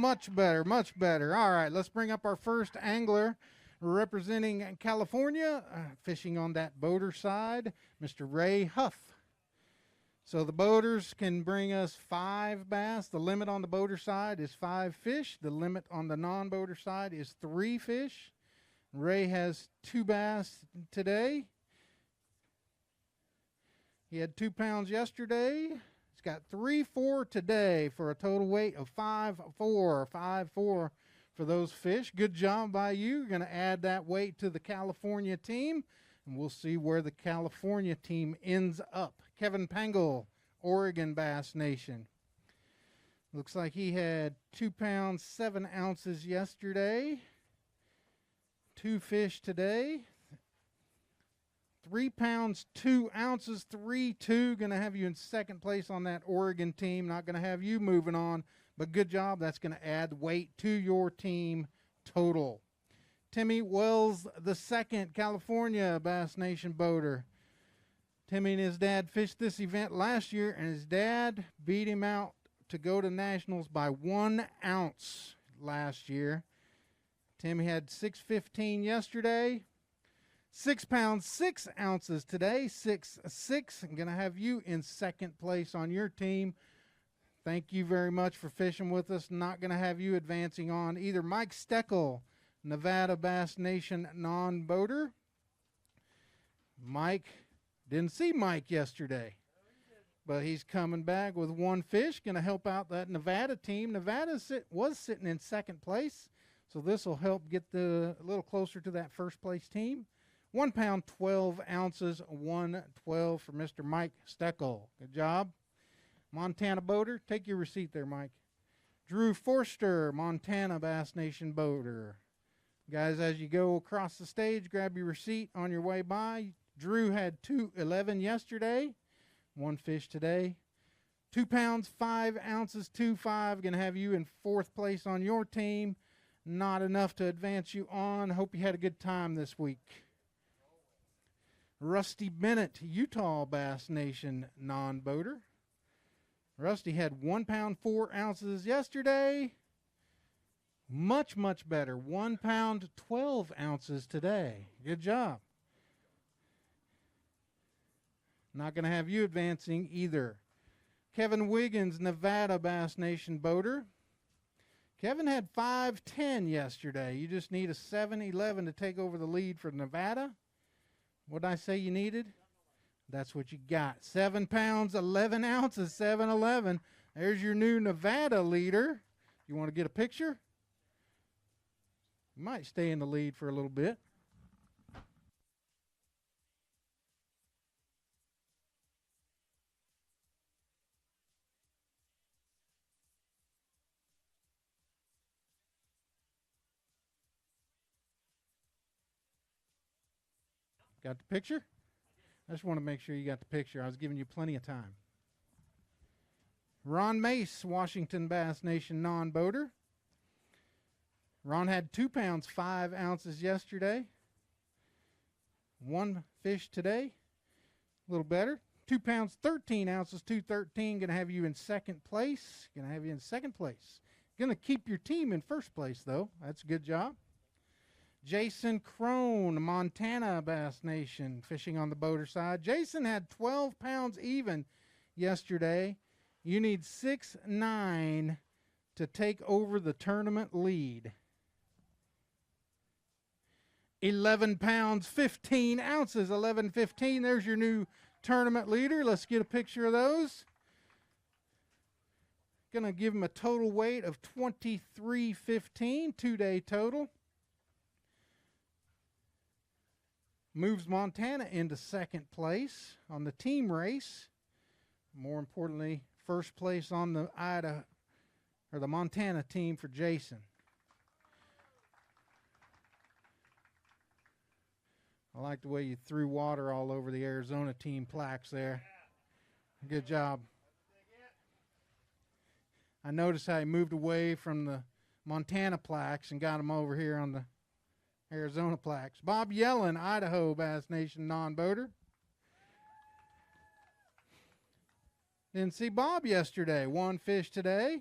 much better, much better. All right, let's bring up our first angler representing California, fishing on that boater side, Mr. Ray Huff. So the boaters can bring us 5 bass. The limit on the boater side is 5 fish. The limit on the non-boater side is 3 fish. Ray has 2 bass today. He had 2 pounds yesterday. He's got 3-4 today for a total weight of 5-4. 5-4 for those fish. Good job by you. You're going to add that weight to the California team, and we'll see where the California team ends up. Kevin Pangle, Oregon Bass Nation. Looks like he had 2 pounds, 7 ounces yesterday. 2 fish today. 3 pounds, 2 ounces, 3-2. Going to have you in second place on that Oregon team. Not going to have you moving on, but good job. That's going to add weight to your team total. Timmy Wells II, California Bass Nation boater. Timmy and his dad fished this event last year, and his dad beat him out to go to nationals by 1 ounce last year. Timmy had 6.15 yesterday. 6 pounds, 6 ounces today, 6-6. I'm going to have you in second place on your team. Thank you very much for fishing with us. Not going to have you advancing on either. Mike Steckel, Nevada Bass Nation non-boater. Mike, didn't see Mike yesterday, but he's coming back with 1 fish. Going to help out that Nevada team. Nevada was sitting in second place, so this will help get a little closer to that first place team. 1 pound, 12 ounces, 112 for Mr. Mike Steckel. Good job. Montana boater, take your receipt there, Mike. Drew Forster, Montana Bass Nation boater. Guys, as you go across the stage, grab your receipt on your way by. Drew had 2.11 yesterday, 1 fish today. 2 pounds, 5 ounces, 2.5. Going to have you in 4th place on your team. Not enough to advance you on. Hope you had a good time this week. Rusty Bennett, Utah Bass Nation non-boater. Rusty had 1 pound, 4 ounces yesterday. Much, much better. 1 pound, 12 ounces today. Good job. Not going to have you advancing either. Kevin Wiggins, Nevada Bass Nation boater. Kevin had 5.10 yesterday. You just need a 7.11 to take over the lead for Nevada. What did I say you needed? That's what you got. 7 pounds, 11 ounces, 7.11. There's your new Nevada leader. You want to get a picture? You might stay in the lead for a little bit. Got the picture? I just want to make sure you got the picture. I was giving you plenty of time. Ron Mace, Washington Bass Nation non-boater. Ron had 2 pounds, 5 ounces yesterday. 1 fish today. A little better. 2 pounds, 13 ounces, 213. Going to have you in second place. Going to have you in second place. Going to keep your team in first place, though. That's a good job. Jason Crone, Montana Bass Nation, fishing on the boater side. Jason had 12 pounds even yesterday. You need 6.9 to take over the tournament lead. 11 pounds, 15 ounces, 11.15. There's your new tournament leader. Let's get a picture of those. Going to give him a total weight of 23.15, 2-day total. Moves Montana into second place on the team race. More importantly, first place on the the Montana team for Jason. I like the way you threw water all over the Arizona team plaques there. Good job. I noticed how he moved away from the Montana plaques and got them over here on the Arizona plaques. Bob Yellen, Idaho Bass Nation non-boater. Didn't see Bob yesterday. 1 fish today.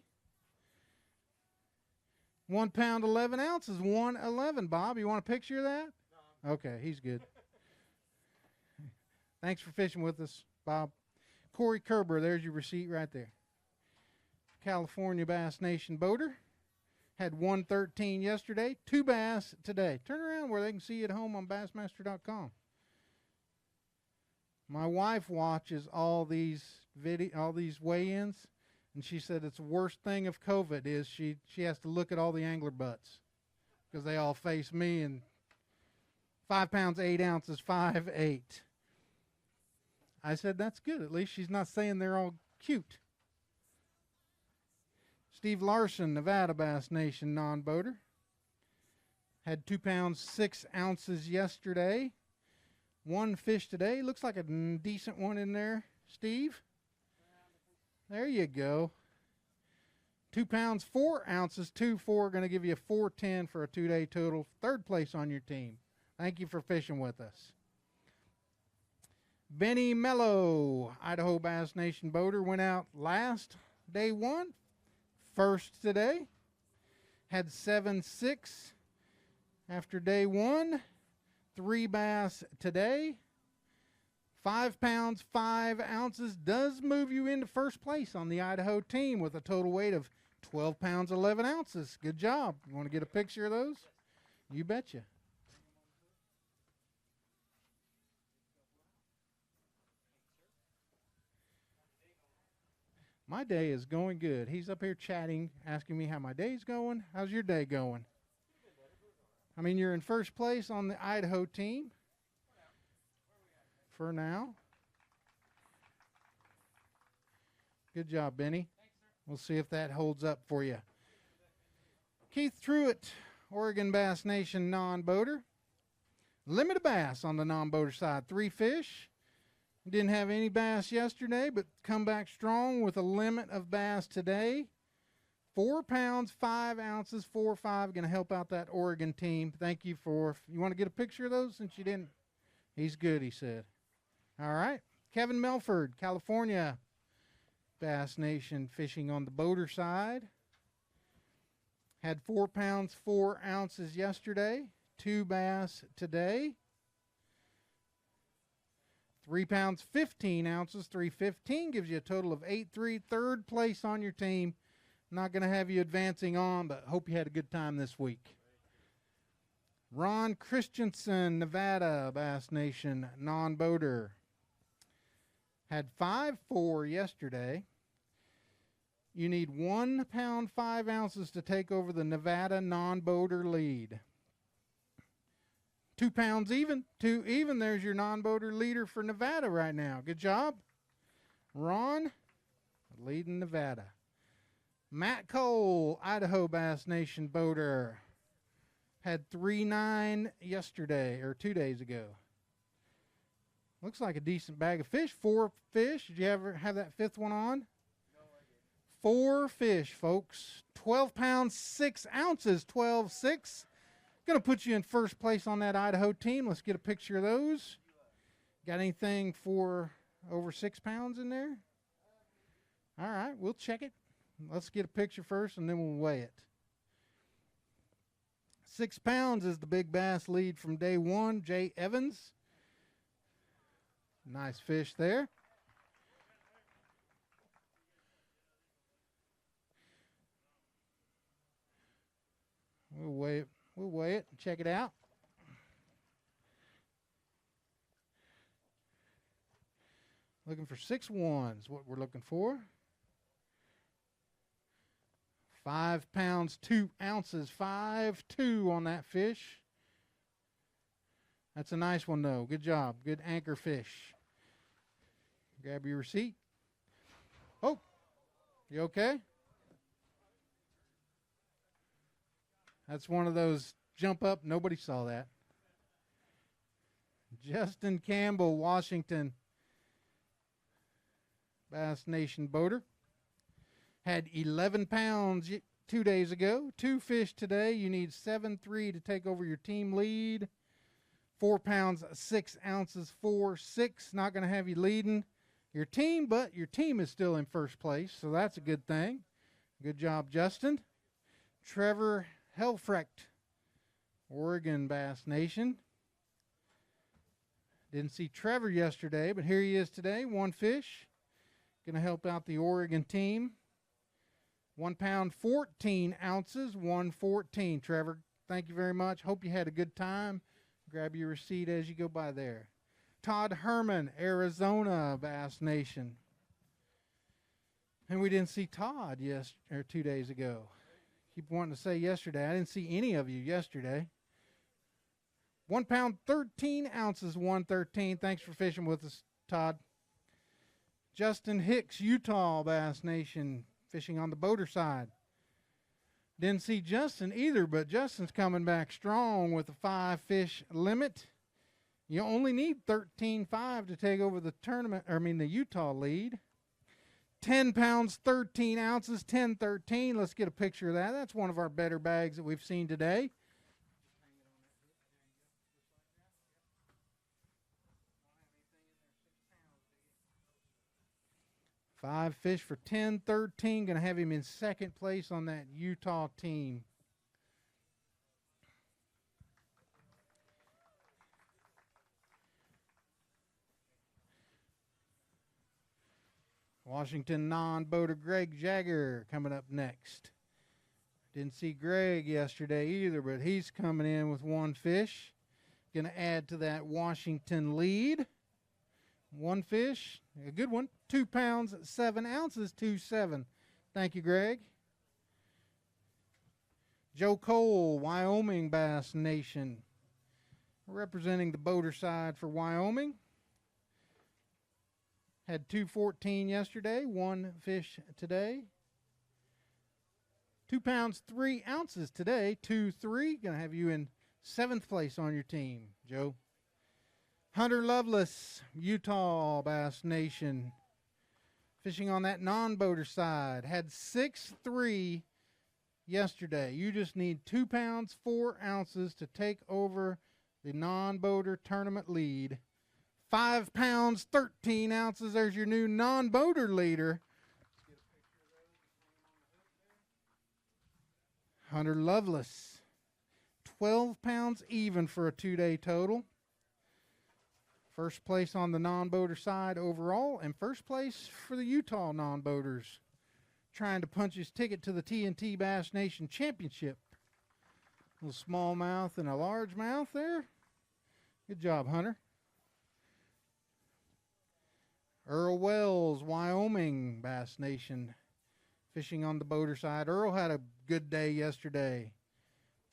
1 pound 11 ounces, 111. Bob, you want a picture of that? No. Okay, he's good. Thanks for fishing with us, Bob. Corey Kerber, there's your receipt right there. California Bass Nation boater. Had 113 yesterday, 2 bass today. Turn around where they can see you at home on Bassmaster.com. My wife watches all these weigh-ins, and she said it's the worst thing of COVID is she has to look at all the angler butts because they all face me, and 5 pounds 8 ounces, 5'8". I said that's good. At least she's not saying they're all cute. Steve Larson, Nevada Bass Nation non-boater. Had 2 pounds 6 ounces yesterday. 1 fish today. Looks like a decent one in there, Steve. There you go. 2 pounds 4 ounces, 2-4. Going to give you a 410 for a 2-day total. 3rd place on your team. Thank you for fishing with us. Benny Mello, Idaho Bass Nation boater, went out last day 1. First today. Had 7-6 after day 1. 3 bass today. 5 pounds 5 ounces does move you into first place on the Idaho team with a total weight of 12 pounds 11 ounces. Good job. You want to get a picture of those? You betcha. My day is going good. He's up here chatting, asking me how my day's going. How's your day going? I mean, you're in first place on the Idaho team. For now. Good job, Benny. We'll see if that holds up for you. Keith Truitt, Oregon Bass Nation non-boater. Limited bass on the non-boater side. 3 fish. Didn't have any bass yesterday, but come back strong with a limit of bass today. 4 pounds 5 ounces, 4-5. Going to help out that Oregon team. Thank you for. You want to get a picture of those since you didn't? He's good, he said. All right. Kevin Melford, California Bass Nation, fishing on the boater side. Had 4 pounds 4 ounces yesterday. 2 bass today. 3 pounds 15 ounces, 315 gives you a total of 8-3, 3rd place on your team. Not going to have you advancing on, but hope you had a good time this week. Ron Christensen, Nevada Bass Nation non-boater. Had 5-4 yesterday. You need 1 pound 5 ounces to take over the Nevada non-boater lead. 2 pounds even. 2 even. There's your non-boater leader for Nevada right now. Good job. Ron, leading Nevada. Matt Cole, Idaho Bass Nation boater. Had 3-9 yesterday, or 2 days ago. Looks like a decent bag of fish. 4 fish. Did you ever have that 5th one on? No, I didn't. 4 fish, folks. 12 pounds 6 ounces. 12-6. Going to put you in first place on that Idaho team. Let's get a picture of those. Got anything for over 6 pounds in there? All right, we'll check it. Let's get a picture first, and then we'll weigh it. 6 pounds is the big bass lead from day 1, Jay Evans. Nice fish there. We'll weigh it. We'll weigh it and check it out. Looking for 6-1 is what we're looking for. 5 pounds 2 ounces, 5-2 on that fish. That's a nice one though. Good job. Good anchor fish. Grab your receipt. Oh, you okay? That's one of those jump up. Nobody saw that. Justin Campbell, Washington Bass Nation boater. Had 11 pounds 2 days ago. 2 fish today. You need 7-3 to take over your team lead. 4 pounds 6 ounces, 4-6. Not going to have you leading your team, but your team is still in first place, so that's a good thing. Good job, Justin. Trevor Helfrecht, Oregon Bass Nation. Didn't see Trevor yesterday, but here he is today. One fish. Going to help out the Oregon team. 1 pound, 14 ounces, 114. Trevor, thank you very much. Hope you had a good time. Grab your receipt as you go by there. Todd Herman, Arizona Bass Nation. And we didn't see Todd 2 days ago. Keep wanting to say yesterday. I didn't see any of you yesterday. 1 pound, 13 ounces, 113. Thanks for fishing with us, Todd. Justin Hicks, Utah Bass Nation, fishing on the boater side. Didn't see Justin either, but Justin's coming back strong with a 5-fish limit. You only need 13.5 to take over the the Utah lead. 10 pounds, 13 ounces, 10-13. Let's get a picture of that. That's one of our better bags that we've seen today. Five fish for 10-13. Going to have him in second place on that Utah team. Washington non-boater Greg Jagger coming up next. Didn't see Greg yesterday either, but he's coming in with one fish. Going to add to that Washington lead. One fish, a good one. 2 pounds, 7 ounces, 2.7. Thank you, Greg. Joe Cole, Wyoming Bass Nation, representing the boater side for Wyoming. Had 2.14 yesterday, one fish today. 2 pounds, 3 ounces today, 2.3. Going to have you in 7th place on your team, Joe. Hunter Lovelace, Utah Bass Nation, fishing on that non-boater side. Had 6.3 yesterday. You just need 2 pounds, 4 ounces to take over the non-boater tournament lead. 5 pounds, 13 ounces. There's your new non-boater leader. Hunter Lovelace. 12 pounds even for a 2-day total. First place on the non-boater side overall, and first place for the Utah non-boaters. Trying to punch his ticket to the TNT Bass Nation Championship. A little smallmouth and a largemouth there. Good job, Hunter. Earl Wells, Wyoming Bass Nation, fishing on the boater side. Earl had a good day yesterday.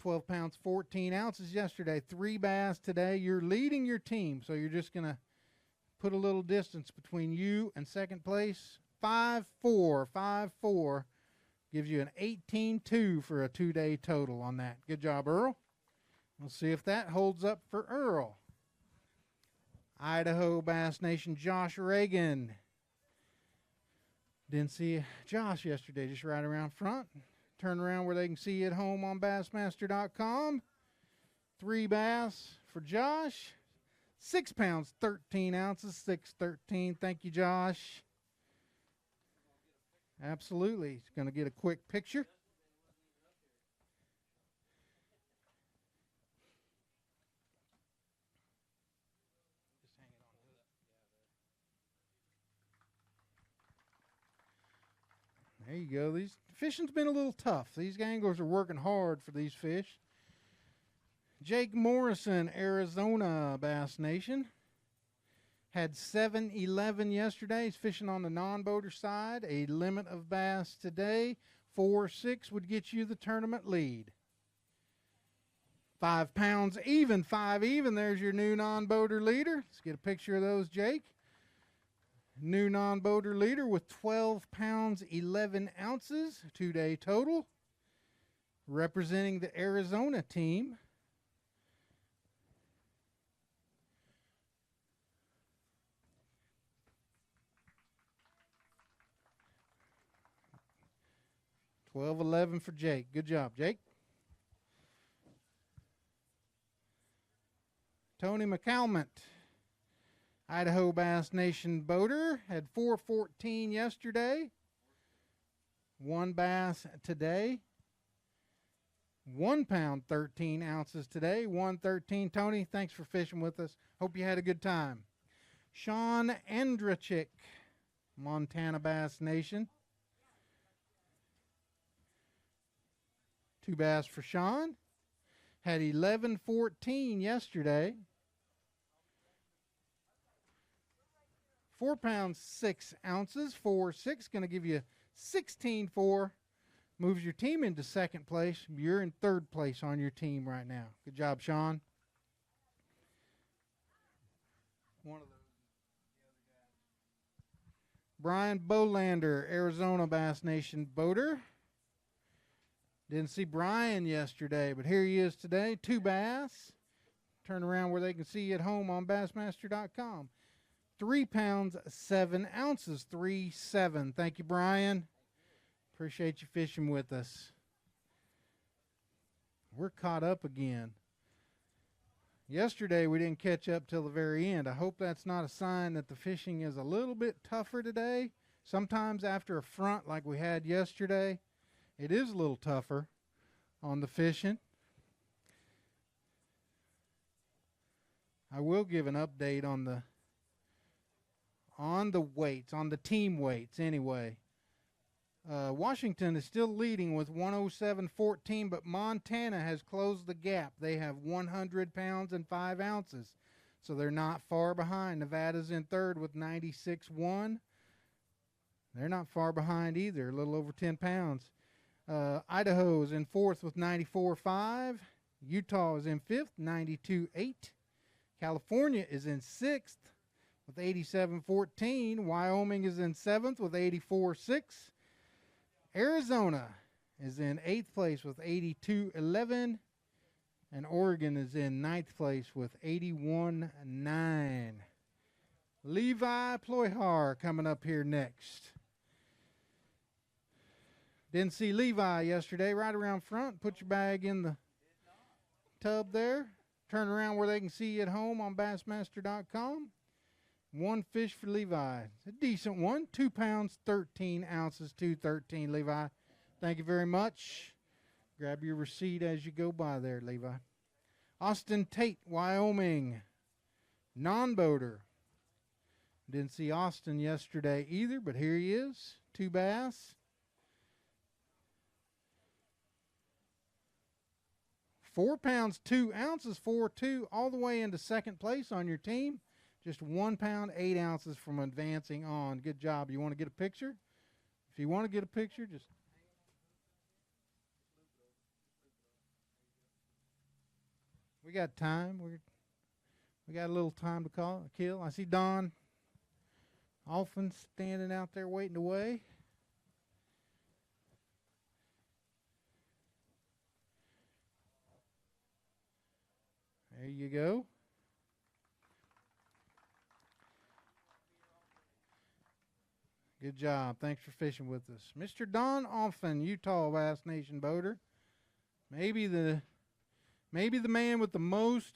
12 pounds, 14 ounces yesterday. 3 bass today. You're leading your team, so you're just going to put a little distance between you and second place. 5.4, 5.4 gives you an 18.2 for a 2-day total on that. Good job, Earl. We'll see if that holds up for Earl. Idaho Bass Nation, Josh Reagan. Didn't see Josh yesterday, just right around front. Turn around where they can see you at home on Bassmaster.com. 3 bass for Josh. 6 pounds, 13 ounces, 6.13. Thank you, Josh. Absolutely. He's going to get a quick picture. There you go. These fishing's been a little tough. These anglers are working hard for these fish. Jake Morrison, Arizona Bass Nation. Had 7.11 yesterday. He's fishing on the non-boater side. A limit of bass today. 4.6 would get you the tournament lead. 5 pounds even, 5 even. There's your new non-boater leader. Let's get a picture of those, Jake. New non-boater leader with 12 pounds, 11 ounces, 2-day total. Representing the Arizona team. $12.11 for Jake. Good job, Jake. Tony McCalmont, Idaho Bass Nation boater, had 4.14 yesterday. 1 bass today. 1 pound 13 ounces today. 113. Tony, thanks for fishing with us. Hope you had a good time. Sean Andrachik, Montana Bass Nation. 2 bass for Sean. Had 11.14 yesterday. 4 pounds 6 ounces. 4.6 going to give you 16.4. Moves your team into second place. You're in third place on your team right now. Good job, Sean. One of those. Brian Bolander, Arizona Bass Nation boater. Didn't see Brian yesterday, but here he is today. 2 bass. Turn around where they can see you at home on Bassmaster.com. 3 pounds 7 ounces. 3.7. Thank you, Brian. Appreciate you fishing with us. We're caught up again. Yesterday we didn't catch up till the very end. I hope that's not a sign that the fishing is a little bit tougher today. Sometimes after a front like we had yesterday, it is a little tougher on the fishing. I will give an update on the weights, on the team weights anyway. Washington is still leading with 107.14, but Montana has closed the gap. They have 100 pounds and 5 ounces, so they're not far behind. Nevada's in third with 96.1. They're not far behind either, a little over 10 pounds. Idaho is in fourth with 94.5. Utah is in fifth, 92.8. California is in sixth with 87.14. Wyoming is in seventh with 84.6. Arizona is in 8th place with 82.11, and Oregon is in 9th place with 81.9. Levi Ploihar coming up here next. Didn't see Levi yesterday. Right around front. Put your bag in the tub there. Turn around where they can see you at home on Bassmaster.com. 1 fish for Levi. It's a decent one. 2 pounds, 13 ounces, 213, Levi. Thank you very much. Grab your receipt as you go by there, Levi. Austin Tate, Wyoming. Non-boater. Didn't see Austin yesterday either, but here he is. 2 bass. 4 pounds, 2 ounces, 4.2, all the way into second place on your team. Just 1 pound, 8 ounces from advancing on. Good job. You want to get a picture? If you want to get a picture, just... We got time. We got a little time to kill. I see Don Alphen standing out there waiting to weigh. There you go. Good job. Thanks for fishing with us. Mr. Don Alphen, Utah Bass Nation boater. Maybe the man with the most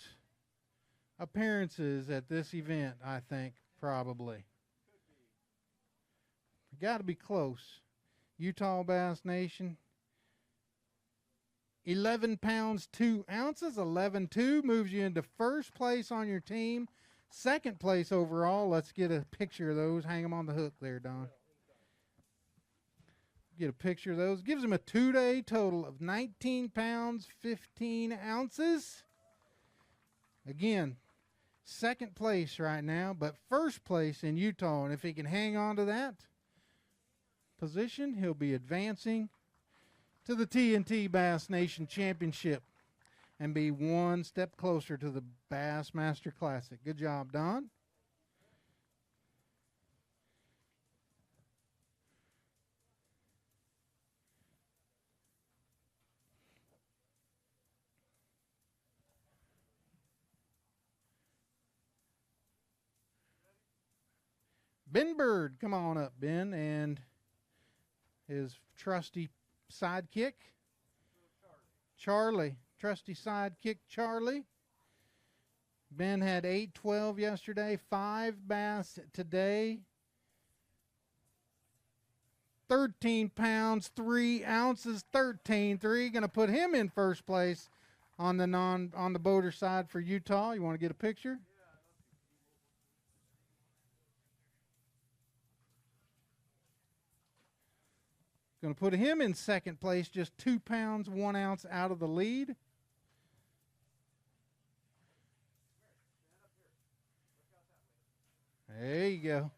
appearances at this event, I think, probably. Got to be close. Utah Bass Nation. 11 pounds, 2 ounces, 11.2 moves you into first place on your team. Second place overall. Let's get a picture of those. Hang them on the hook there, Don. Get a picture of those. Gives him a 2-day total of 19 pounds, 15 ounces. Again, second place right now, but first place in Utah. And if he can hang on to that position, he'll be advancing to the TNT Bass Nation Championship and be one step closer to the Bassmaster Classic. Good job, Don. Ben Bird, come on up, Ben, and his trusty sidekick, Charlie. Trusty sidekick, Charlie. Ben had 8-12 yesterday, 5 bass today, 13 pounds, 3 ounces, 13.3. Going to put him in first place on the boater side for Utah. You want to get a picture? Going to put him in second place, just 2 pounds, 1 ounce out of the lead. There you go.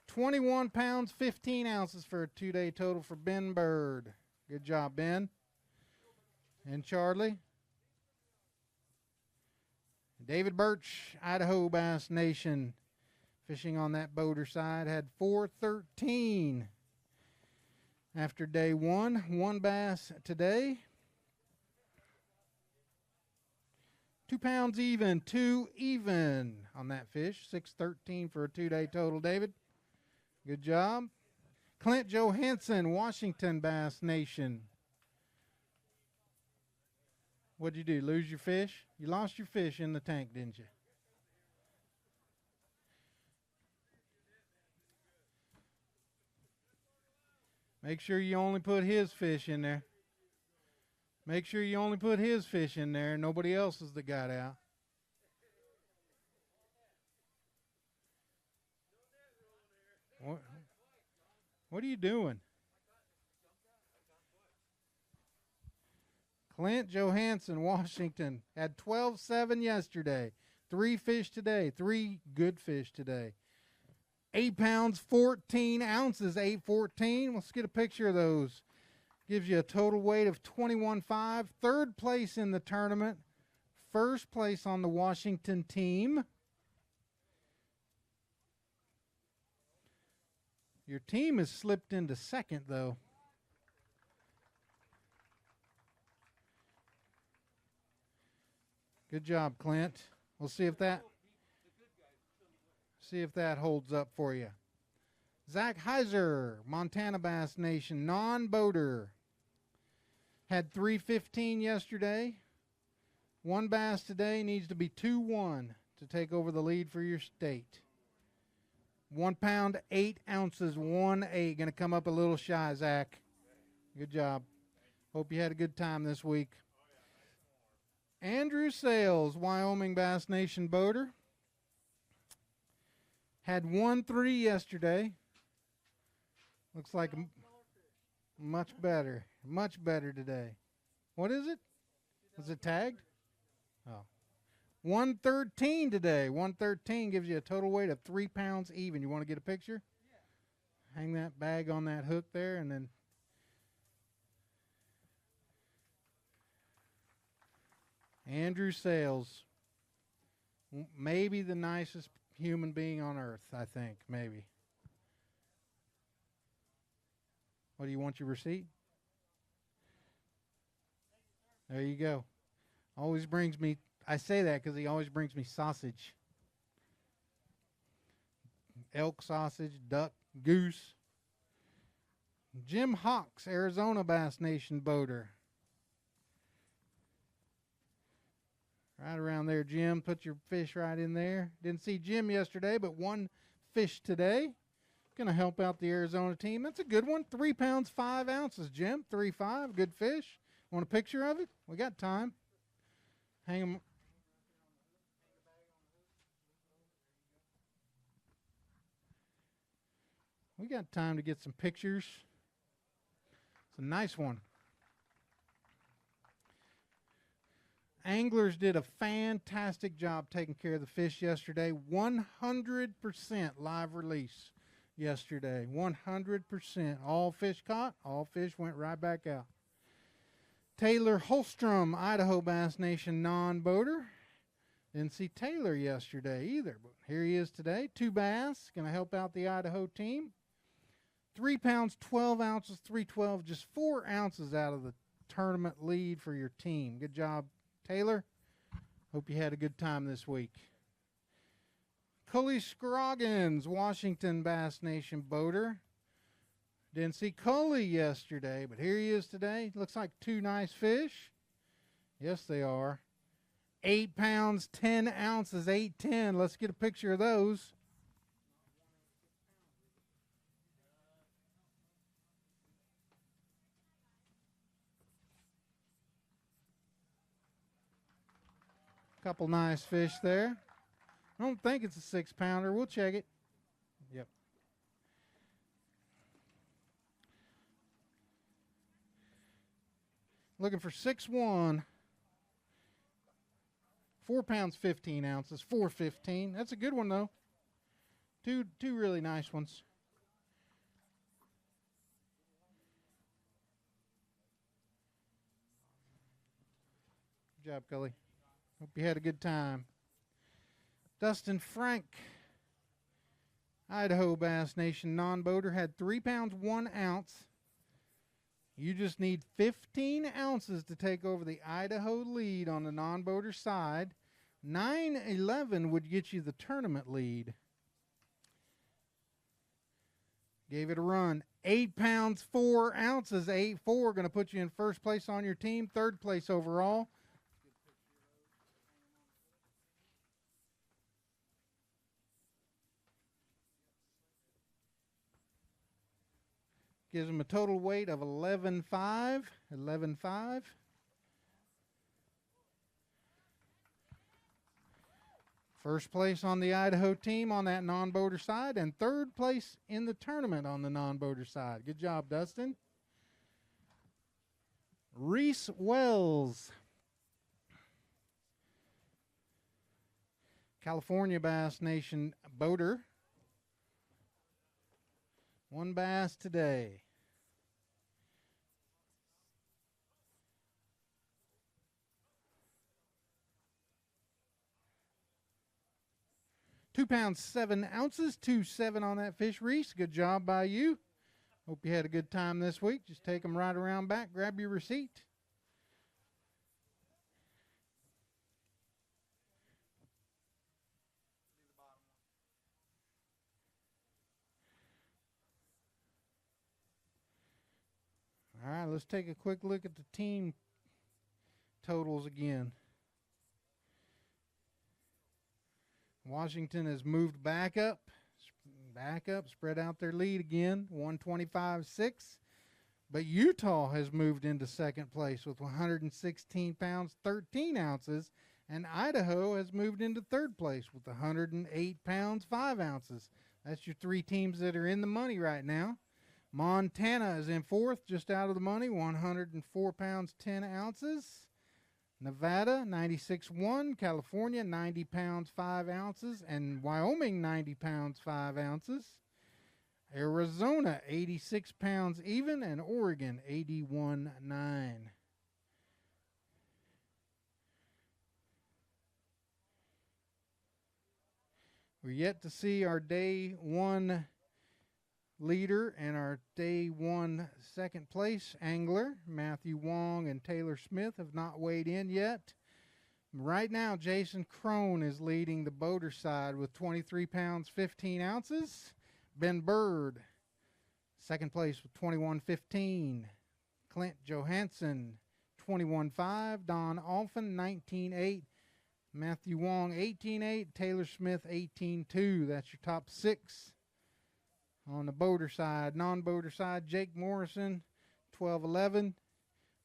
21 pounds, 15 ounces for a 2-day total for Ben Bird. Good job, Ben. And Charlie. David Birch, Idaho Bass Nation, fishing on that boater side, had 413 after day one. 1 bass today. 2 pounds even, 2 even on that fish. 613 for a 2-day total, David. Good job. Clint Johansson, Washington Bass Nation. What'd you do, lose your fish? You lost your fish in the tank, didn't you? Make sure you only put his fish in there. Make sure you only put his fish in there and nobody else's that got out. What are you doing? Clint Johansson, Washington, had 12.7 yesterday. 3 fish today. 3 good fish today. 8 pounds, 14 ounces, 814. Let's get a picture of those. Gives you a total weight of 21.5. Third place in the tournament. First place on the Washington team. Your team has slipped into second, though. Good job, Clint. We'll see if that holds up for you. Zach Heiser, Montana Bass Nation, non-boater. Had 315 yesterday. 1 bass today, needs to be 2-1 to take over the lead for your state. 1 pound, 8 ounces, 1-8. Going to come up a little shy, Zach. Good job. Hope you had a good time this week. Andrew Sales, Wyoming Bass Nation boater. Had 1-3 yesterday. Looks like much better. Much better today. What is it? Was it tagged? Oh. 113 today. 113 gives you a total weight of 3 pounds even. You want to get a picture? Yeah. Hang that bag on that hook there and then. Andrew Sales. Maybe the nicest human being on earth, I think. Maybe. What, do you want your receipt? There you go. Always brings me, I say that because he always brings me sausage. Elk sausage, duck, goose. Jim Hawks, Arizona Bass Nation boater. Right around there, Jim. Put your fish right in there. Didn't see Jim yesterday, but 1 fish today. Going to help out the Arizona team. That's a good one. 3 pounds, 5 ounces, Jim. 3.5. Good fish. Want a picture of it? We got time. Hang them. We got time to get some pictures. It's a nice one. Anglers did a fantastic job taking care of the fish yesterday. 100% live release yesterday. 100%. All fish caught. All fish went right back out. Taylor Holstrom, Idaho Bass Nation non-boater. Didn't see Taylor yesterday either, but here he is today. 2 bass. Going to help out the Idaho team. 3 pounds, 12 ounces, 312. Just 4 ounces out of the tournament lead for your team. Good job, Taylor. Hope you had a good time this week. Cully Scroggins, Washington Bass Nation boater. Didn't see Cully yesterday, but here he is today. Looks like 2 nice fish. Yes, they are. 8 pounds, 10 ounces, 810. Let's get a picture of those. Couple nice fish there. I don't think it's a 6-pounder. We'll check it. Yep. Looking for 6'1". 4 pounds, 15 ounces. 415. That's a good one, though. Two really nice ones. Good job, Cully. Hope you had a good time. Dustin Frank, Idaho Bass Nation non-boater, had 3 pounds, 1 ounce. You just need 15 ounces to take over the Idaho lead on the non-boater side. 9-11 would get you the tournament lead. Gave it a run. 8 pounds, 4 ounces. 8-4 going to put you in first place on your team, third place overall. Gives them a total weight of 11.5. 11.5. First place on the Idaho team on that non-boater side, and third place in the tournament on the non-boater side. Good job, Dustin. Reese Wells, California Bass Nation boater. 1 bass today. Two pounds, 7 ounces, 2.7 on that fish, Reese. Good job by you. Hope you had a good time this week. Just take them right around back, grab your receipt. All right, let's take a quick look at the team totals again. Washington has moved back up, spread out their lead again, 125.6. But Utah has moved into second place with 116 pounds, 13 ounces, and Idaho has moved into third place with 108 pounds, 5 ounces. That's your 3 teams that are in the money right now. Montana is in fourth, just out of the money, 104 pounds, 10 ounces. Nevada, 96.1. California, 90 pounds, 5 ounces. And Wyoming, 90 pounds, 5 ounces. Arizona, 86 pounds even. And Oregon, 81.9. We're yet to see our day 1 leader and our day 1 second place angler. Matthew Wong and Taylor Smith have not weighed in yet. Right now, Jason Crone is leading the boater side with 23 pounds, 15 ounces. Ben Bird, second place with 21.15. Clint Johansson, 21.5. Don Alphen, 19.8. Matthew Wong, 18.8. Taylor Smith, 18.2. That's your top 6. On the boater side, non-boater side, Jake Morrison, 12.11.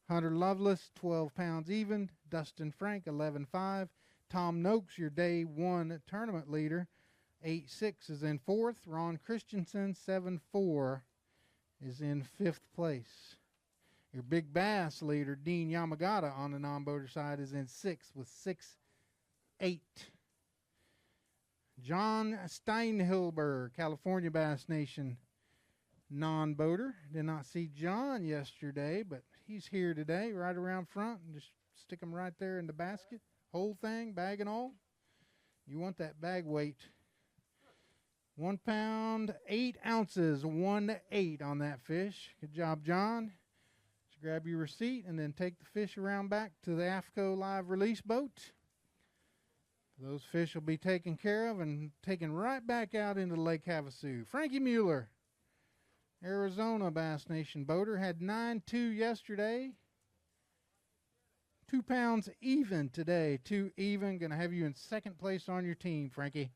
Hunter Lovelace, 12 pounds even. Dustin Frank, 11.5. Tom Noakes, your day 1 tournament leader, 8.6 is in fourth. Ron Christensen, 7.4 is in fifth place. Your big bass leader, Dean Yamagata, on the non-boater side is in sixth with 6.8. John Steinhilber, California Bass Nation non-boater. Did not see John yesterday, but he's here today, right around front. And just stick him right there in the basket. Whole thing, bag and all. You want that bag weight. 1 pound, 8 ounces, 1.8 on that fish. Good job, John. Just grab your receipt and then take the fish around back to the AFCO live release boat. Those fish will be taken care of and taken right back out into Lake Havasu. Frankie Mueller, Arizona Bass Nation boater, had 9.2 yesterday. 2 pounds even today. 2 even. Going to have you in second place on your team, Frankie.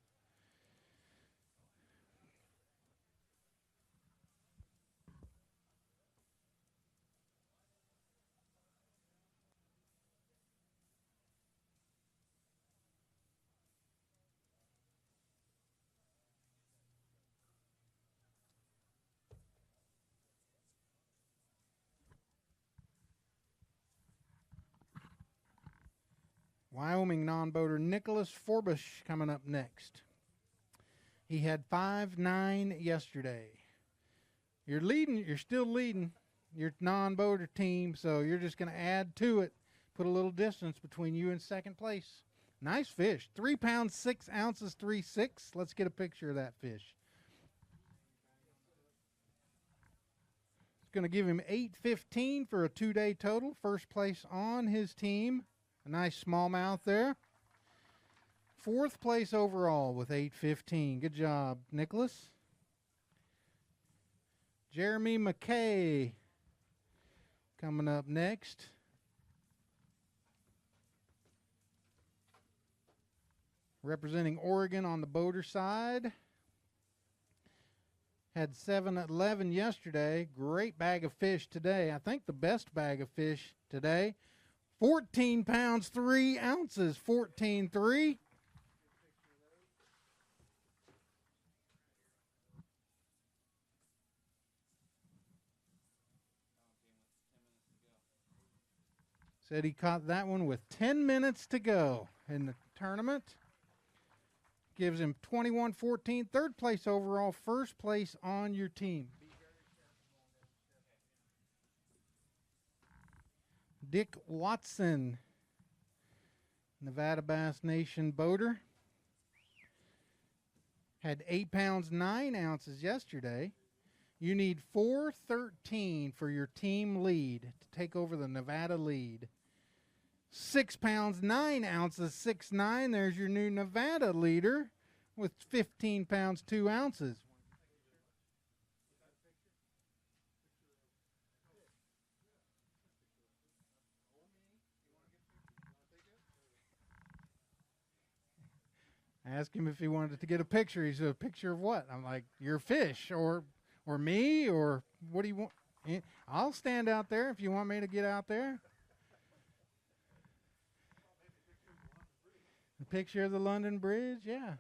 Wyoming non-boater Nicholas Forbush coming up next. He had 5.9 yesterday. You're leading. You're still leading your non-boater team, so you're just going to add to it. Put a little distance between you and second place. Nice fish. 3 pounds, 6 ounces, 3.6. Let's get a picture of that fish. It's going to give him 8.15 for a 2-day total. First place on his team. A nice smallmouth there. Fourth place overall with 8.15. Good job, Nicholas. Jeremy McKay coming up next. Representing Oregon on the boater side. Had 7.11 yesterday. Great bag of fish today. I think the best bag of fish today. 14 pounds, 3 ounces. 14.3. Said he caught that one with 10 minutes to go in the tournament. Gives him 21.14. Third place overall. First place on your team. Dick Watson, Nevada Bass Nation boater. Had 8 pounds, 9 ounces yesterday. You need 4.13 for your team lead to take over the Nevada lead. 6 pounds, 9 ounces, 6.9. There's your new Nevada leader with 15 pounds, 2 ounces. I asked him if he wanted to get a picture. He said, a picture of what? I'm like, your fish or me, or what do you want? I'll stand out there if you want me to get out there. A picture of the London Bridge, yeah.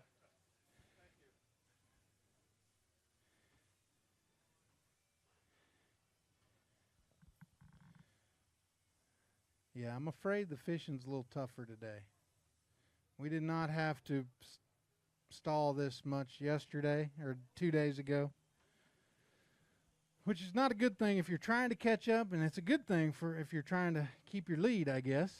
Yeah, I'm afraid the fishing's a little tougher today. We did not have to stall this much yesterday or 2 days ago, which is not a good thing if you're trying to catch up, and it's a good thing for if you're trying to keep your lead, I guess.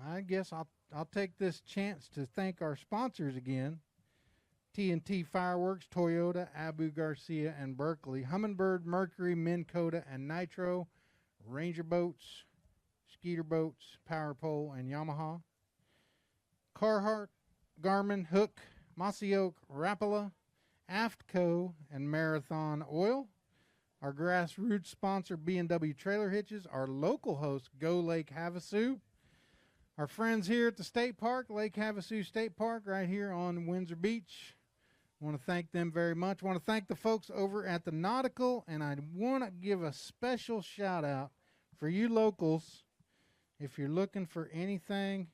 I guess I'll take this chance to thank our sponsors again. T&T Fireworks, Toyota, Abu Garcia, and Berkeley. Humminbird, Mercury, Minn Kota, and Nitro. Ranger Boats, Skeeter Boats, Power Pole, and Yamaha. Carhartt, Garmin, Hook, Mossy Oak, Rapala, Aftco, and Marathon Oil. Our grassroots sponsor, B&W Trailer Hitches. Our local host, Go Lake Havasu. Our friends here at the state park, Lake Havasu State Park, right here on Windsor Beach. I want to thank them very much. I want to thank the folks over at the Nautical, and I want to give a special shout out for you locals. If you're looking for anything,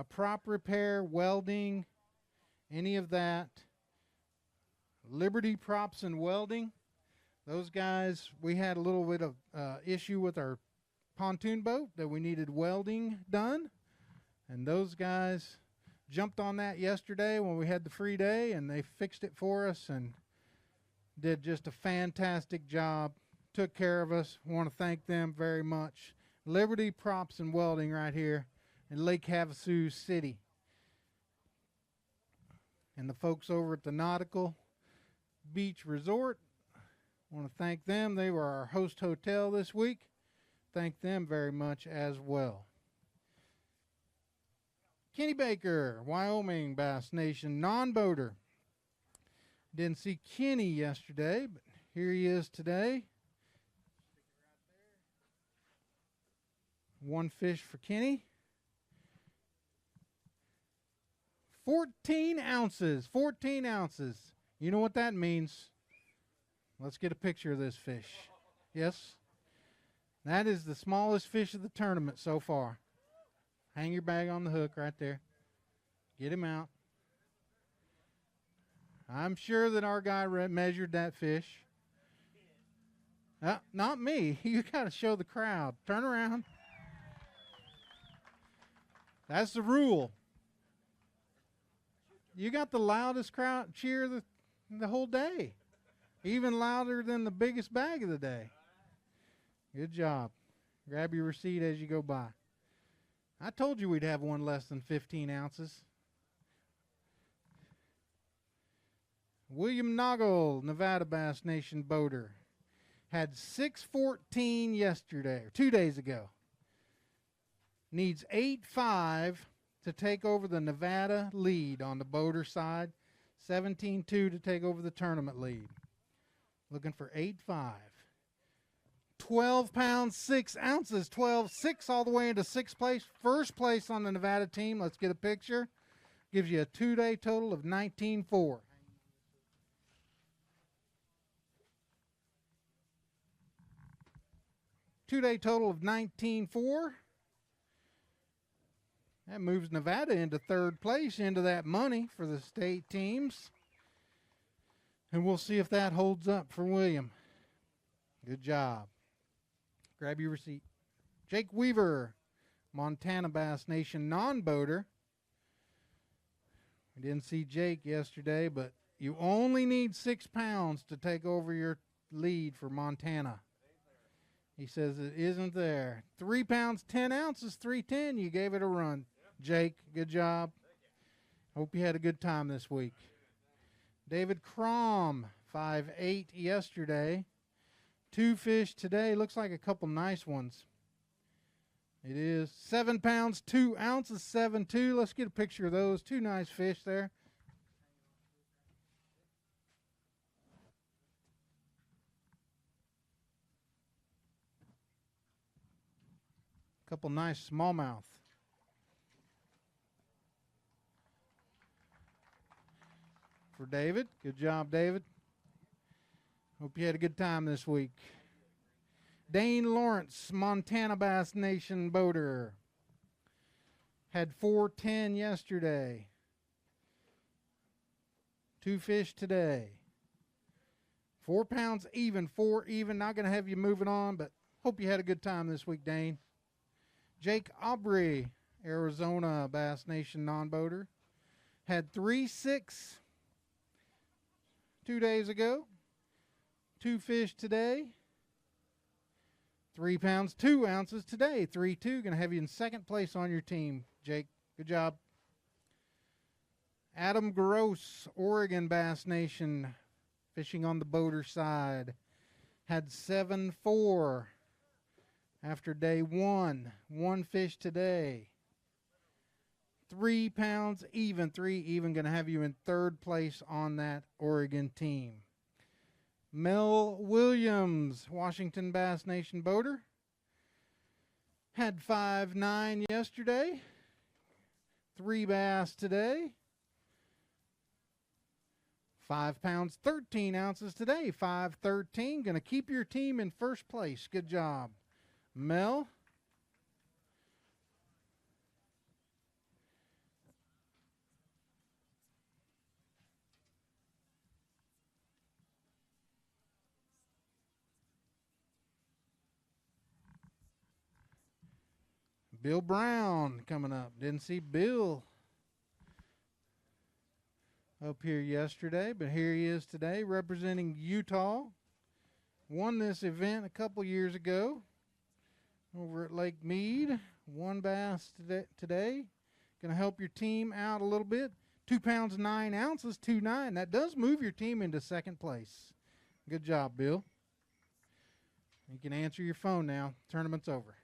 prop repair, welding, any of that, Liberty Props and Welding, those guys, we had a little bit of issue with our pontoon boat that we needed welding done, and those guys jumped on that yesterday when we had the free day, and they fixed it for us and did just a fantastic job, took care of us. I want to thank them very much. Liberty Props and Welding right here in Lake Havasu City. And the folks over at the Nautical Beach Resort, I want to thank them. They were our host hotel this week. Thank them very much as well. Kenny Baker, Wyoming Bass Nation non-boater. Didn't see Kenny yesterday, but here he is today. One fish for Kenny. 14 ounces. 14 ounces. You know what that means. Let's get a picture of this fish. Yes. That is the smallest fish of the tournament so far. Hang your bag on the hook right there. Get him out. I'm sure that our guy measured that fish. Not me. You got to show the crowd. Turn around. That's the rule. You got the loudest crowd cheer the whole day. Even louder than the biggest bag of the day. Good job. Grab your receipt as you go by. I told you we'd have one less than 15 ounces. William Noggle, Nevada Bass Nation boater, had 614 yesterday, or 2 days ago. Needs 8.5 to take over the Nevada lead on the boater side. 17.2 to take over the tournament lead. Looking for 8.5. 12 pounds, 6 ounces. 12.6 all the way into 6th place. First place on the Nevada team. Let's get a picture. Gives you a 2-day total of 19.4. Two-day total of 19.4. That moves Nevada into 3rd place, into that money for the state teams. And we'll see if that holds up for William. Good job. Grab your receipt. Jake Weaver, Montana Bass Nation non-boater. We didn't see Jake yesterday, but you only need 6 pounds to take over your lead for Montana. He says it isn't there. 3 pounds, 10 ounces, 310. You gave it a run. Jake, good job. Hope you had a good time this week. David Crom, 5'8" yesterday. 2 fish today. Looks like a couple nice ones. It is 7 pounds, 2 ounces, 7.2. Let's get a picture of those. 2 nice fish there. Couple nice smallmouth. For David. Good job, David. Hope you had a good time this week. Dane Lawrence, Montana Bass Nation boater. Had 410 yesterday. 2 fish today. 4 pounds even, 4 even. Not going to have you moving on, but hope you had a good time this week, Dane. Jake Aubrey, Arizona Bass Nation non-boater. Had 3.6 2 days ago. 2 fish today. 3 pounds, 2 ounces today. 3.2. Going to have you in 2nd place on your team, Jake. Good job. Adam Gross, Oregon Bass Nation, fishing on the boater side. Had 7.4 after day 1. 1 fish today. 3 pounds even, 3 even. Going to have you in 3rd place on that Oregon team. Mel Williams, Washington Bass Nation boater. Had 5.9 yesterday. 3 bass today. 5 pounds, 13 ounces today. 5.13. Going to keep your team in 1st place. Good job, Mel. Bill Brown coming up. Didn't see Bill up here yesterday, but here he is today representing Utah. Won this event a couple years ago over at Lake Mead. 1 bass today. Going to help your team out a little bit. 2 pounds, 9 ounces, 2.9. That does move your team into 2nd place. Good job, Bill. You can answer your phone now. Tournament's over.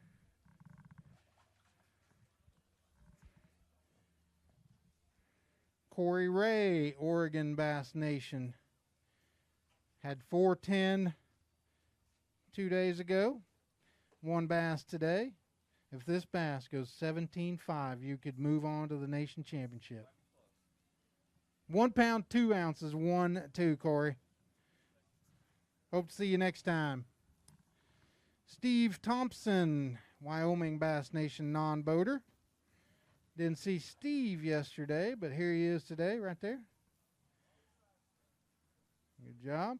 Corey Ray, Oregon Bass Nation. Had 4.10 2 days ago. 1 bass today. If this bass goes 17.5, you could move on to the nation championship. 1 pound, 2 ounces, 1.2, Corey. Hope to see you next time. Steve Thompson, Wyoming Bass Nation non-boater. Didn't see Steve yesterday, but here he is today, right there. Good job.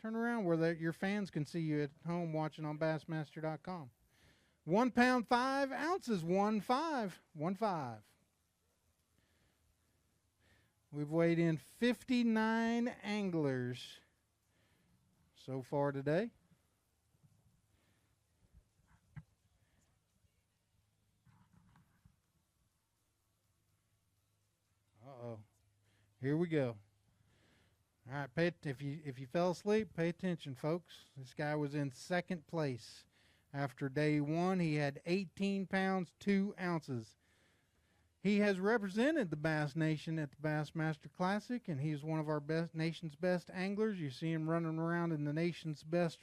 Turn around where your fans can see you at home watching on Bassmaster.com. 1 pound 5 ounces, 1.5, 1.5. We've weighed in 59 anglers so far today. Uh-oh. Here we go. All right, if you fell asleep, pay attention, folks. This guy was in second place. After day 1, he had 18 pounds, 2 ounces. He has represented the Bass Nation at the Bassmaster Classic, and he's one of our nation's best anglers. You see him running around in the nation's best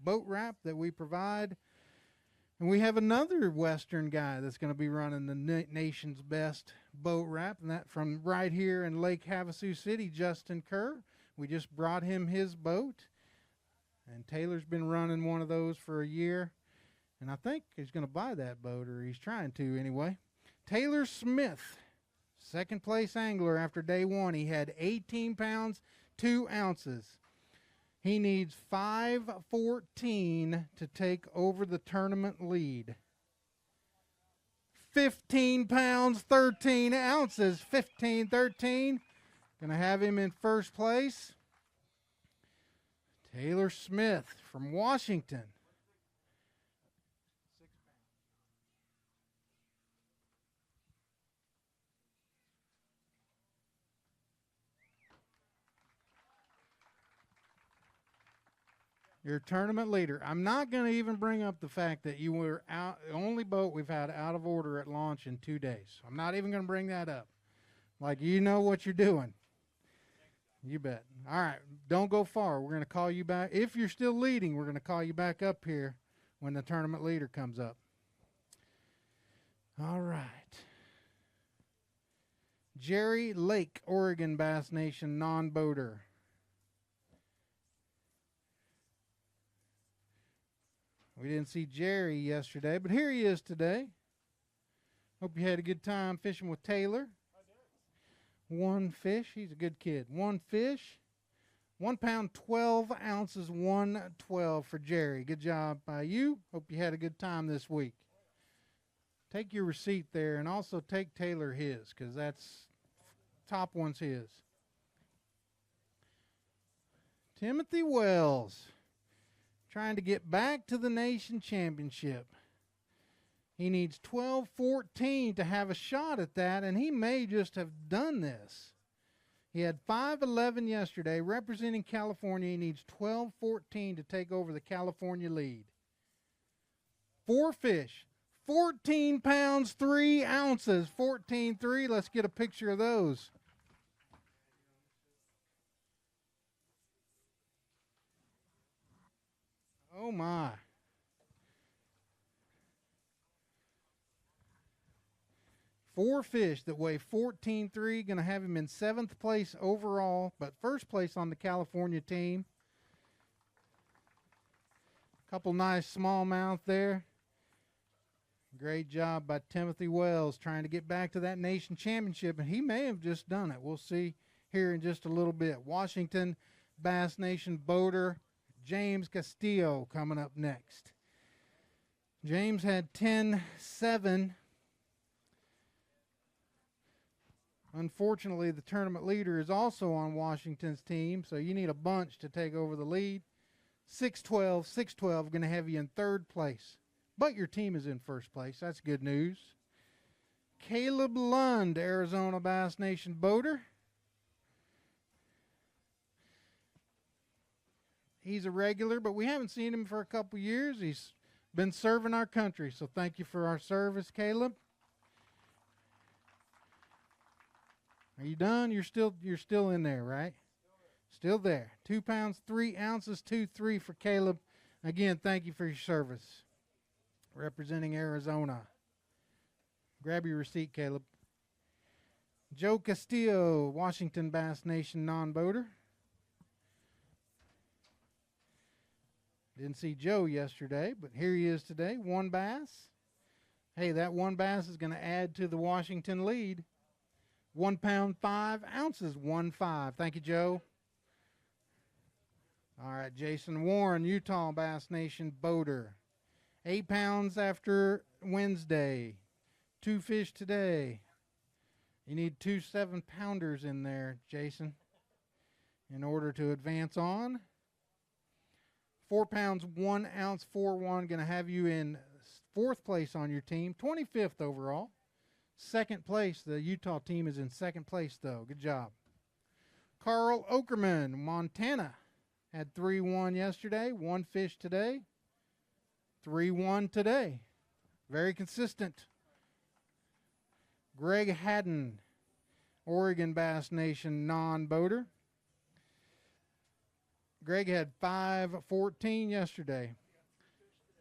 boat wrap that we provide. And we have another Western guy that's going to be running the nation's best boat wrap, and that from right here in Lake Havasu City, Justin Kerr. We just brought him his boat, and Taylor's been running one of those for a year. And I think he's going to buy that boat, or he's trying to anyway. Taylor Smith, second place angler after day 1. He had 18 pounds, 2 ounces. He needs 5:14 to take over the tournament lead. 15 pounds, 13 ounces, 15-13. Going to have him in first place. Taylor Smith from Washington. Your tournament leader. I'm not going to even bring up the fact that you were out, the only boat we've had out of order at launch in 2 days. I'm not even going to bring that up. Like, you know what you're doing. You bet. All right, don't go far. We're going to call you back. If you're still leading, we're going to call you back up here when the tournament leader comes up. All right. Jerry Lake, Oregon Bass Nation non-boater. We didn't see Jerry yesterday, but here he is today. Hope you had a good time fishing with Taylor. I did. 1 fish. He's a good kid. 1 fish. 1 pound, 12 ounces, 112 for Jerry. Good job by you. Hope you had a good time this week. Take your receipt there, and also take Taylor his, because that's top one's his. Timmy Wells, trying to get back to the nation championship. He needs 12-14 to have a shot at that, and he may just have done this. He had 5-11 yesterday, representing California. He needs 12-14 to take over the California lead. 4 fish, 14 pounds, 3 ounces, 14.3. Let's get a picture of those. Oh, my. Four fish that weigh 14.3. Going to have him in 7th place overall, but first place on the California team. Couple nice smallmouth there. Great job by Timmy Wells trying to get back to that nation championship, and he may have just done it. We'll see here in just a little bit. Washington Bass Nation boater James Castillo coming up next. James had 10-7. Unfortunately, the tournament leader is also on Washington's team, so you need a bunch to take over the lead. 6-12, 6-12, going to have you in 3rd place. But your team is in 1st place. That's good news. Caleb Lund, Arizona Bass Nation boater. He's a regular, but we haven't seen him for a couple years. He's been serving our country, so thank you for our service, Caleb. Are you done? You're still in there, right? Still there. 2 pounds, 3 ounces, 2.3 for Caleb. Again, thank you for your service. Representing Arizona. Grab your receipt, Caleb. Joe Castillo, Washington Bass Nation non-boater. Didn't see Joe yesterday, but here he is today. 1 bass. Hey, that 1 bass is going to add to the Washington lead. 1 pound, 5 ounces, 1.5. Thank you, Joe. All right, Jason Warren, Utah Bass Nation boater. 8 pounds after Wednesday. 2 fish today. You need 2 7-pounders in there, Jason, in order to advance on. 4 pounds, 1 ounce, 4-1. Going to have you in 4th place on your team. 25th overall. 2nd place. The Utah team is in 2nd place, though. Good job. Carl Okerman, Montana. Had 3-1 yesterday. 1 fish today. 3-1 today. Very consistent. Greg Haddon, Oregon Bass Nation non-boater. Greg had 5-14 yesterday.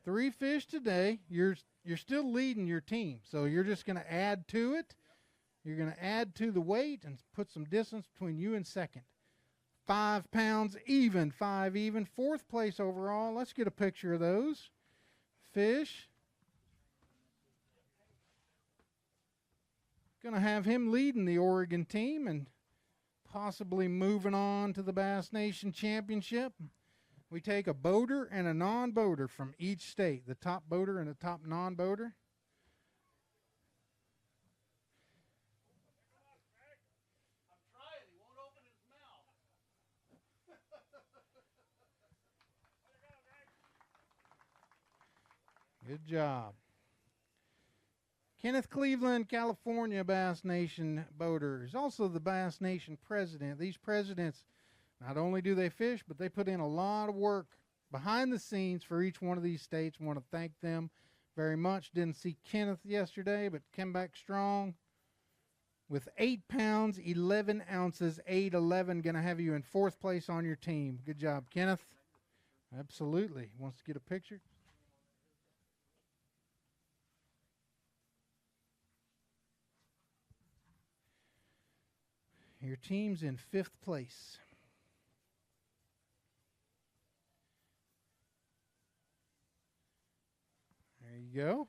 3 fish today. You're still leading your team, so you're just going to add to it. You're going to add to the weight and put some distance between you and second. 5 pounds even, 5 even. 4th place overall. Let's get a picture of those fish. Going to have him leading the Oregon team and possibly moving on to the Bass Nation Championship. We take a boater and a non-boater from each state, the top boater and the top non-boater. Good job. Kenneth Cleveland, California Bass Nation boater, is also the Bass Nation president. These presidents, not only do they fish, but they put in a lot of work behind the scenes for each one of these states. Want to thank them very much. Didn't see Kenneth yesterday, but came back strong with 8 pounds, 11 ounces, 8-11. Going to have you in 4th place on your team. Good job, Kenneth. Absolutely. Wants to get a picture? Your team's in 5th place. There you go.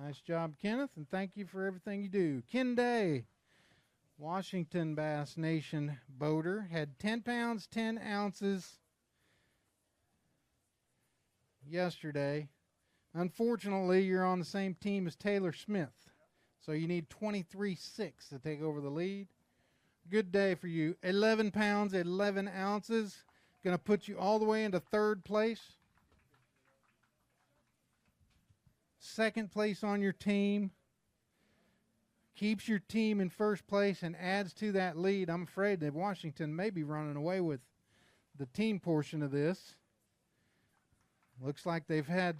Nice job, Kenneth, and thank you for everything you do. Ken Day, Washington Bass Nation boater, had 10 pounds, 10 ounces yesterday. Unfortunately, you're on the same team as Taylor Smith. So you need 23.6 to take over the lead. Good day for you. 11 pounds, 11 ounces. Going to put you all the way into 3rd place. 2nd place on your team. Keeps your team in 1st place and adds to that lead. I'm afraid that Washington may be running away with the team portion of this. Looks like they've had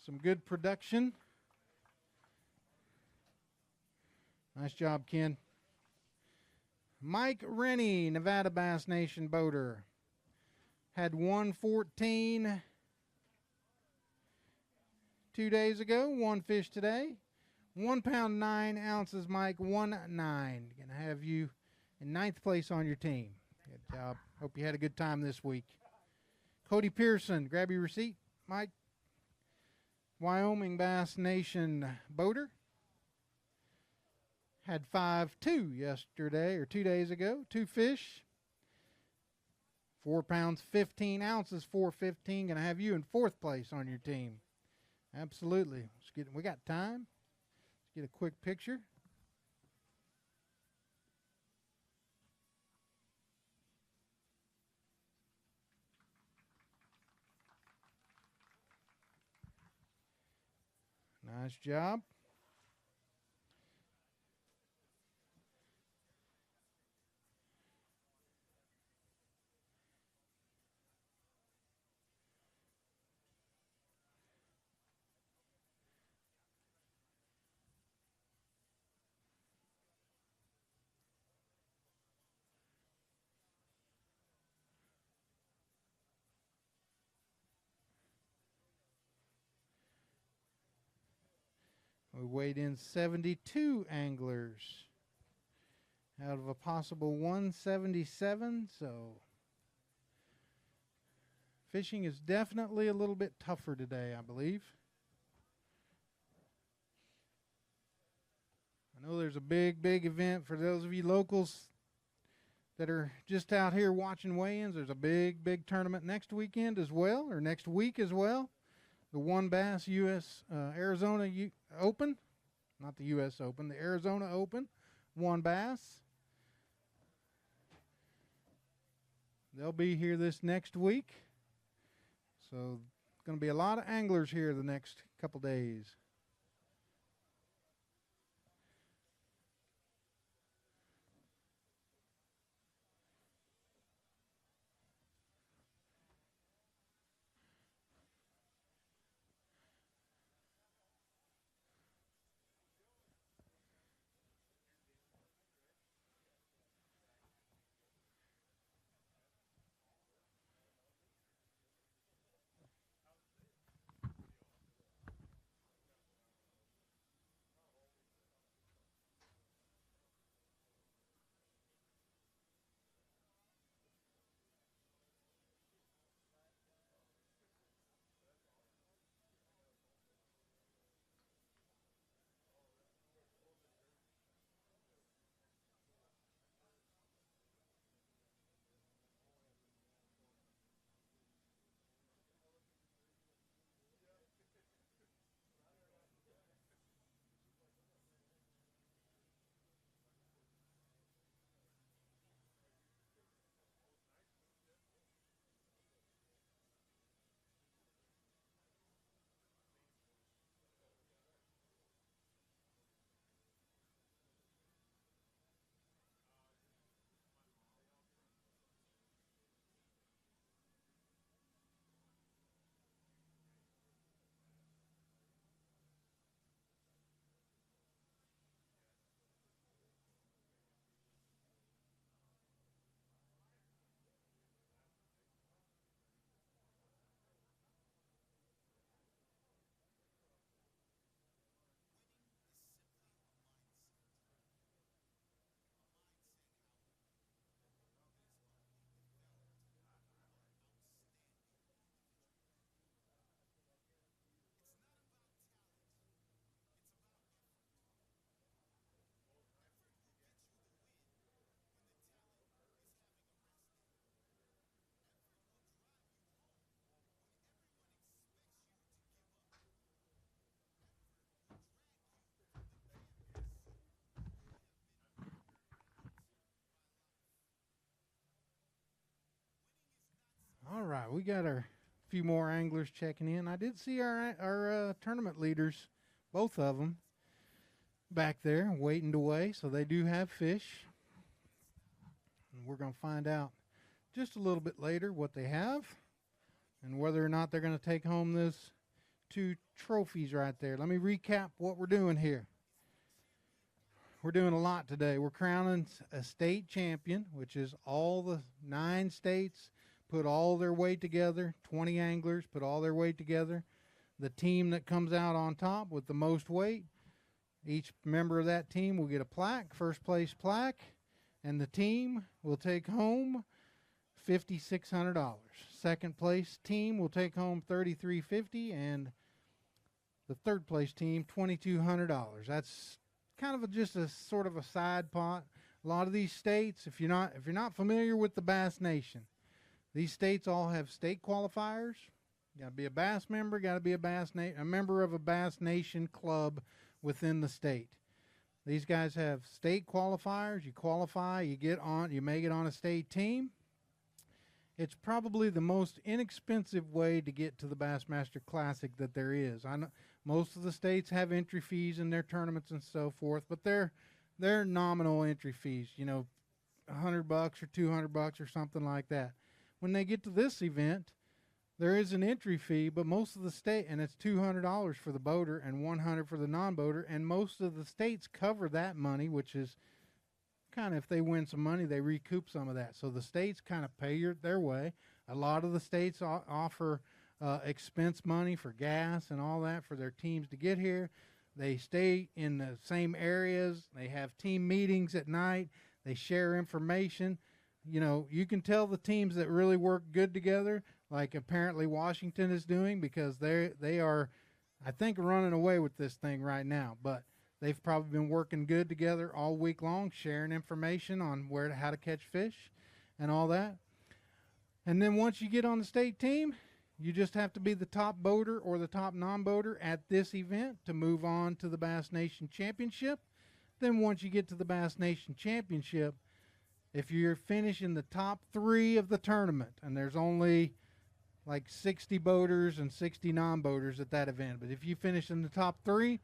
some good production. Nice job, Ken. Mike Rennie, Nevada Bass Nation boater. Had 114 2 days ago. 1 fish today. 1 pound, 9 ounces, Mike. 1-9. Going to have you in 9th place on your team. Good job. Hope you had a good time this week. Cody Pearson, grab your receipt, Mike. Wyoming Bass Nation boater. Had 5-2 yesterday, or 2 days ago. 2 fish. 4 pounds, 15 ounces, 415. Going to have you in 4th place on your team. Absolutely. We got time. Let's get a quick picture. Nice job. We weighed in 72 anglers out of a possible 177, so fishing is definitely a little bit tougher today, I believe. I know there's a big event for those of you locals. that are just out here watching weigh-ins, there's a big tournament next weekend as well, or next week as well. The WON Bass U.S. Arizona Open, not the U.S. Open, the Arizona Open, WON Bass. They'll be here this next week. So going to be a lot of anglers here the next couple days. All right, we got our few more anglers checking in. I did see our tournament leaders, both of them, back there waiting to weigh, so they do have fish. And we're going to find out just a little bit later what they have and whether or not they're going to take home this 2 trophies right there. Let me recap what we're doing here. We're doing a lot today. We're crowning a state champion, which is all the 9 states put all their weight together. 20 anglers put all their weight together. The team that comes out on top with the most weight, each member of that team will get a plaque, first place plaque, and the team will take home $5,600. Second place team will take home $3,350, and the third place team $2,200. That's kind of just a sort of a side pot. A lot of these states, if you're not familiar with the Bass Nation, these states all have state qualifiers. You got to be a Bass member, got to be a member of a Bass Nation club within the state. These guys have state qualifiers. You qualify, you make it on a state team. It's probably the most inexpensive way to get to the Bassmaster Classic that there is. I know most of the states have entry fees in their tournaments and so forth, but they're nominal entry fees, $100 or $200 or something like that. When they get to this event, there is an entry fee, but most of the state, and it's $200 for the boater and $100 for the non-boater, and most of the states cover that money, which is kind of, if they win some money, they recoup some of that. So the states kind of pay their way. A lot of the states offer expense money for gas and all that for their teams to get here. They stay in the same areas. They have team meetings at night. They share information. You can tell the teams that really work good together, like apparently Washington is doing, because they are, I think, running away with this thing right now. But They've probably been working good together all week long, sharing information on how to catch fish and all that. And then once you get on the state team, you just have to be the top boater or the top non-boater at this event to move on to the Bass Nation Championship. Then once you get to the Bass Nation Championship, if you're finishing the top 3 of the tournament, and there's only like 60 boaters and 60 non-boaters at that event, but if you finish in the top 3,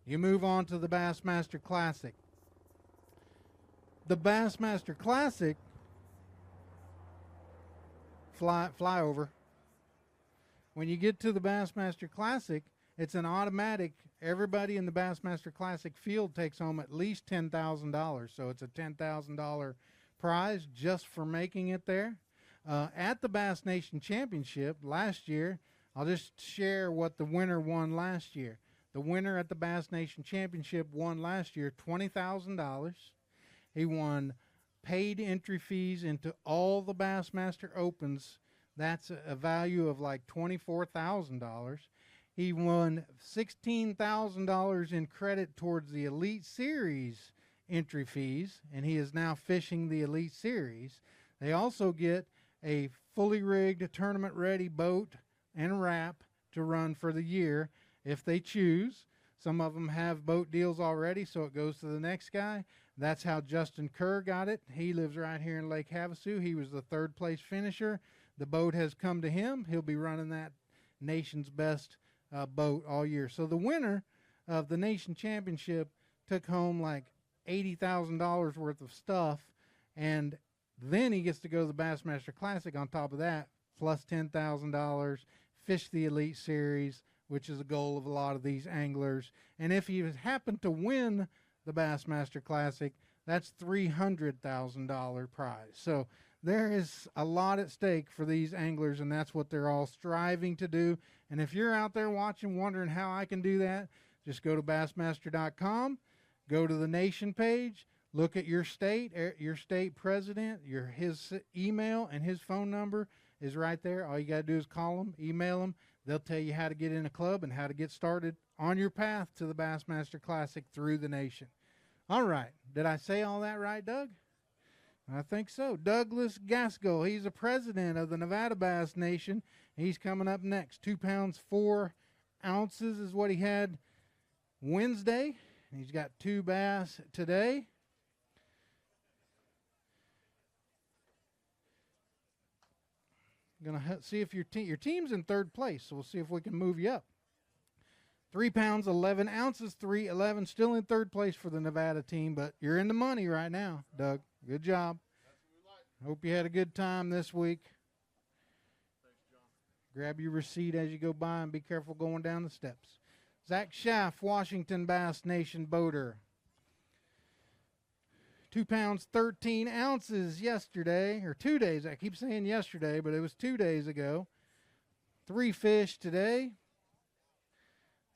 you move on to the Bassmaster Classic. The Bassmaster Classic, fly over. When you get to the Bassmaster Classic, it's an automatic. Everybody in the Bassmaster Classic field takes home at least $10,000. So it's a $10,000 prize just for making it there. At the Bass Nation Championship last year, I'll just share what the winner won last year. The winner at the Bass Nation Championship won last year $20,000. He won paid entry fees into all the Bassmaster Opens. That's a value of like $24,000. He won $16,000 in credit towards the Elite Series entry fees, and he is now fishing the Elite Series. They also get a fully rigged tournament-ready boat and wrap to run for the year if they choose. Some of them have boat deals already, so it goes to the next guy. That's how Justin Kerr got it. He lives right here in Lake Havasu. He was the 3rd place finisher. The boat has come to him. He'll be running that nation's best boat all year. So the winner of the Nation Championship took home like $80,000 worth of stuff, and then he gets to go to the Bassmaster Classic on top of that, plus $10,000, fish the Elite Series, which is a goal of a lot of these anglers. And if he happen to win the Bassmaster Classic, that's $300,000 prize. So there is a lot at stake for these anglers, and that's what they're all striving to do. And if you're out there watching, wondering how I can do that, just go to Bassmaster.com, go to the Nation page, look at your state president, his email and his phone number is right there. All you got to do is call them, email them. They'll tell you how to get in a club and how to get started on your path to the Bassmaster Classic through the Nation. All right. Did I say all that right, Doug? I think so. Douglas Gaskell, he's the president of the Nevada Bass Nation. He's coming up next. 2 pounds, 4 ounces is what he had Wednesday. He's got 2 bass today. Going to see if your team's in 3rd place, so we'll see if we can move you up. 3 pounds, 11 ounces, 311, still in 3rd place for the Nevada team, but you're in the money right now, Doug. Good job. Hope you had a good time this week. Thanks, John. Grab your receipt as you go by and be careful going down the steps. Zach Schaff, Washington Bass Nation boater. 2 pounds, 13 ounces yesterday, or 2 days. I keep saying yesterday, but it was 2 days ago. 3 fish today.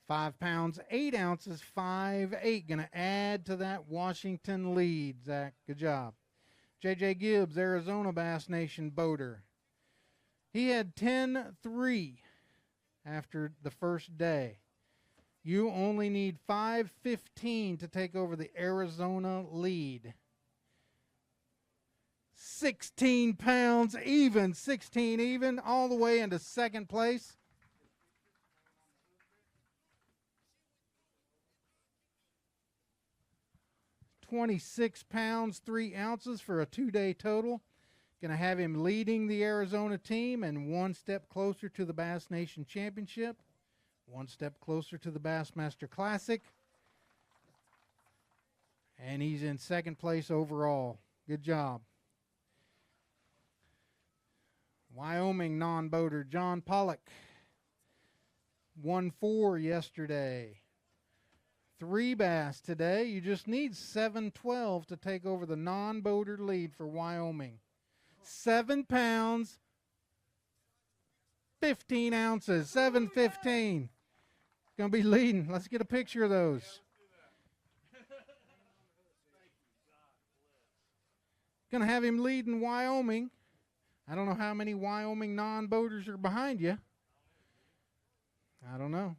5 pounds, 8 ounces, 5'8". Going to add to that Washington lead, Zach. Good job. J.J. Gibbs, Arizona Bass Nation boater. He had 10-3 after the first day. You only need 5:15 to take over the Arizona lead. 16 pounds even, 16 even, all the way into 2nd place. $26 pounds, 3 ounces for a 2-day total. Going to have him leading the Arizona team and 1 step closer to the Bass Nation Championship. 1 step closer to the Bassmaster Classic. And he's in 2nd place overall. Good job. Wyoming non-boater John Pollock. 1-4 yesterday. 3 bass today. You just need 7-12 to take over the non-boater lead for Wyoming. 7 pounds, 15 ounces, 7:15. Going to be leading. Let's get a picture of those. Going to have him leading Wyoming. I don't know how many Wyoming non-boaters are behind you. I don't know.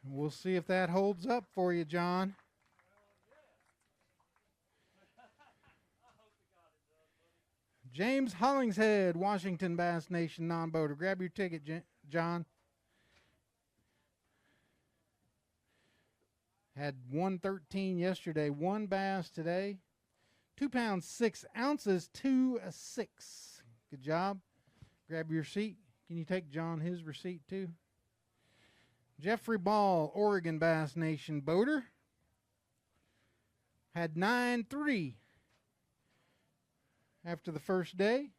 We'll see if that holds up for you, John. James Hollingshead, Washington Bass Nation non-boater. Grab your ticket, John. Had 113 yesterday, 1 bass today. 2 pounds 6 ounces, 2-6. Good job. Grab your receipt. Can you take John his receipt too? Jeffrey Ball, Oregon Bass Nation boater. Had 9-3 after the first day.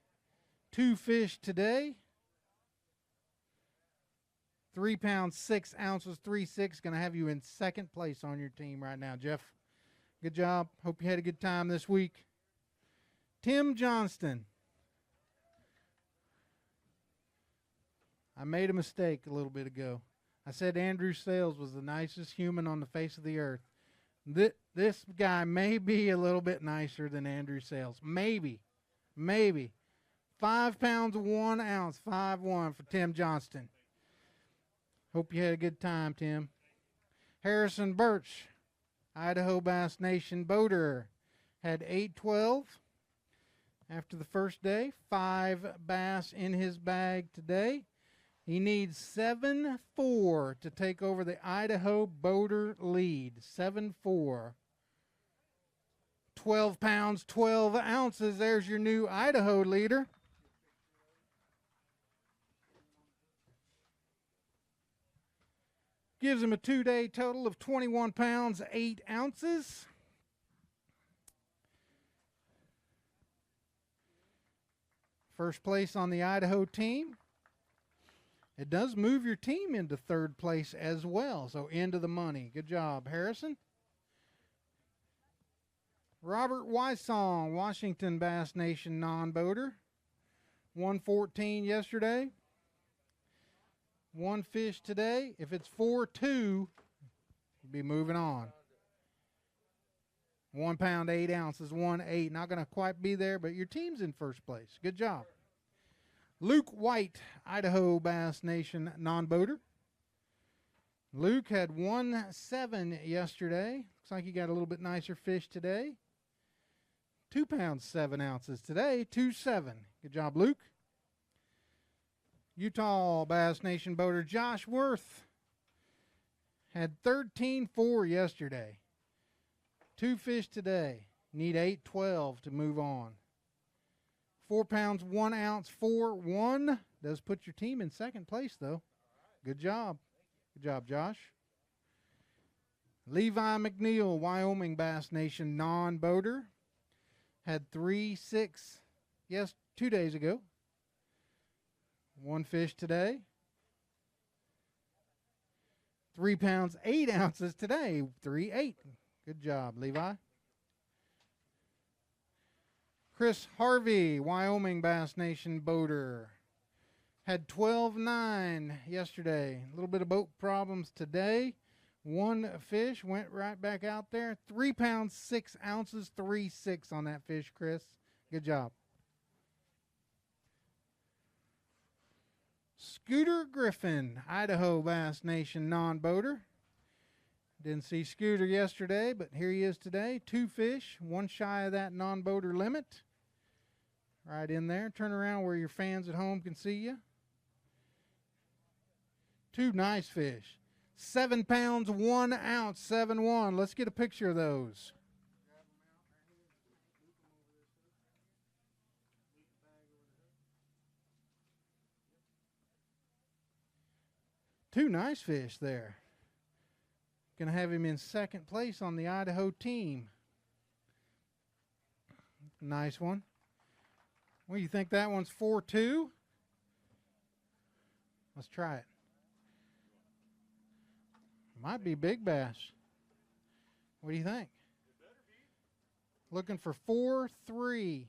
2 fish today. 3 pounds 6 ounces, 3-6. Going to have you in second place on your team right now, Jeff. Good job. Hope you had a good time this week. Tim Johnston. I made a mistake a little bit ago. I said Andrew Sales was the nicest human on the face of the earth. This guy may be a little bit nicer than Andrew Sales. Maybe. 5 pounds 1 ounce, 5-1 for Tim Johnston. Hope you had a good time, Tim. Harrison Birch, Idaho Bass Nation boater, had 8-12 after the first day. 5 bass in his bag today. He needs 7-4 to take over the Idaho boater lead. 7-4. 12 pounds, 12 ounces. There's your new Idaho leader. Gives him a 2-day total of 21 pounds, 8 ounces. First place on the Idaho team. It does move your team into third place as well, so into the money. Good job, Harrison. Robert Wysong, Washington Bass Nation non-boater. 114 yesterday. 1 fish today. If it's 4-2, you'll be moving on. 1 pound, 8 ounces, 1-8. Not going to quite be there, but your team's in first place. Good job. Luke White, Idaho Bass Nation non-boater. Luke had 1-7 yesterday. Looks like he got a little bit nicer fish today. 2 pounds, 7 ounces today, 2-7. Good job, Luke. Utah Bass Nation boater Josh Worth had 13-4 yesterday. 2 fish today. Need 8-12 to move on. 4 pounds, 1 ounce, 4-1. Does put your team in second place, though. Good job. Good job, Josh. Levi McNeil, Wyoming Bass Nation non-boater. Had 3-6, 2 days ago. 1 fish today. 3 pounds, 8 ounces today. 3-8. Good job, Levi. Chris Harvey, Wyoming Bass Nation boater. Had 12-9 yesterday. A little bit of boat problems today. 1 fish went right back out there. 3 pounds, 6 ounces, 3-6 on that fish, Chris. Good job. Scooter Griffin, Idaho Bass Nation non-boater. Didn't see Scooter yesterday, but here he is today. 2 fish, 1 shy of that non-boater limit. Right in there. Turn around where your fans at home can see you. 2 nice fish. 7 pounds, 1 ounce, 7-1. Let's get a picture of those. Two nice fish there. Going to have him in second place on the Idaho team. Nice one. Well, you think that one's 4-2? Let's try it. Might be big bass. What do you think? Looking for 4-3.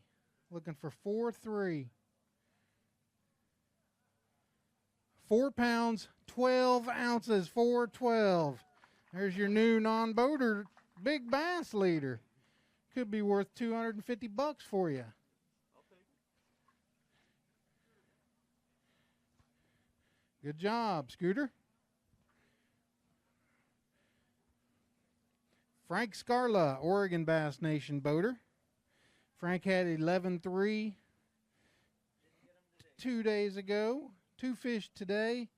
Looking for 4-3. 4 pounds, 12 ounces, 4-12. There's your new non-boater big bass leader. Could be worth $250 for you. Good job, Scooter. Frank Scarla, Oregon Bass Nation boater. Frank had 11.3 2 days ago. 2 fish today.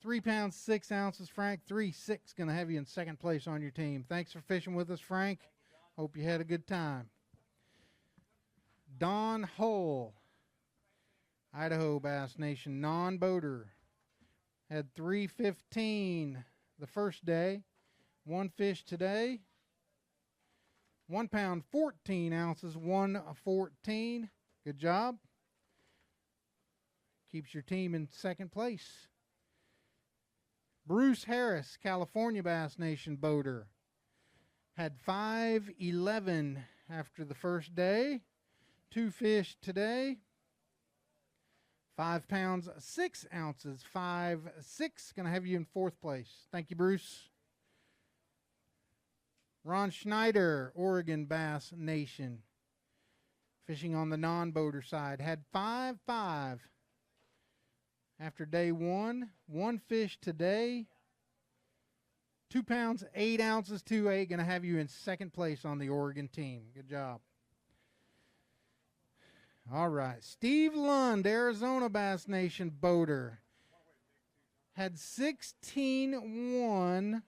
3 pounds, 6 ounces, Frank. 3.6 going to have you in second place on your team. Thanks for fishing with us, Frank. Hope you had a good time. Don Hull, Idaho Bass Nation non-boater. Had 3.15 the first day. 1 fish today. 1 pound, 14 ounces, 1.14. Good job. Keeps your team in second place. Bruce Harris, California Bass Nation boater. Had 5.11 after the first day. 2 fish today. 5 pounds, 6 ounces, 5.6. Going to have you in fourth place. Thank you, Bruce. Ron Schneider, Oregon Bass Nation. Fishing on the non-boater side. Had 5.5 after day 1. 1 fish today. 2 pounds, 8 ounces, 2.8. Going to have you in second place on the Oregon team. Good job. All right. Steve Lund, Arizona Bass Nation boater. Had 16.1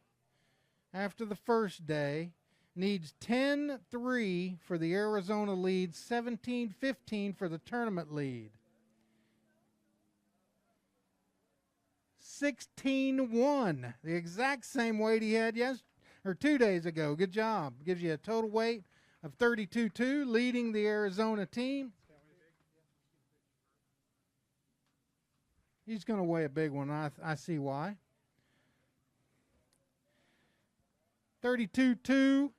after the first day. Needs 10.3 for the Arizona lead. 17.15 for the tournament lead. 16.1. The exact same weight he had 2 days ago. Good job. Gives you a total weight of 32.2, leading the Arizona team. He's going to weigh a big one. I see why. 32.2.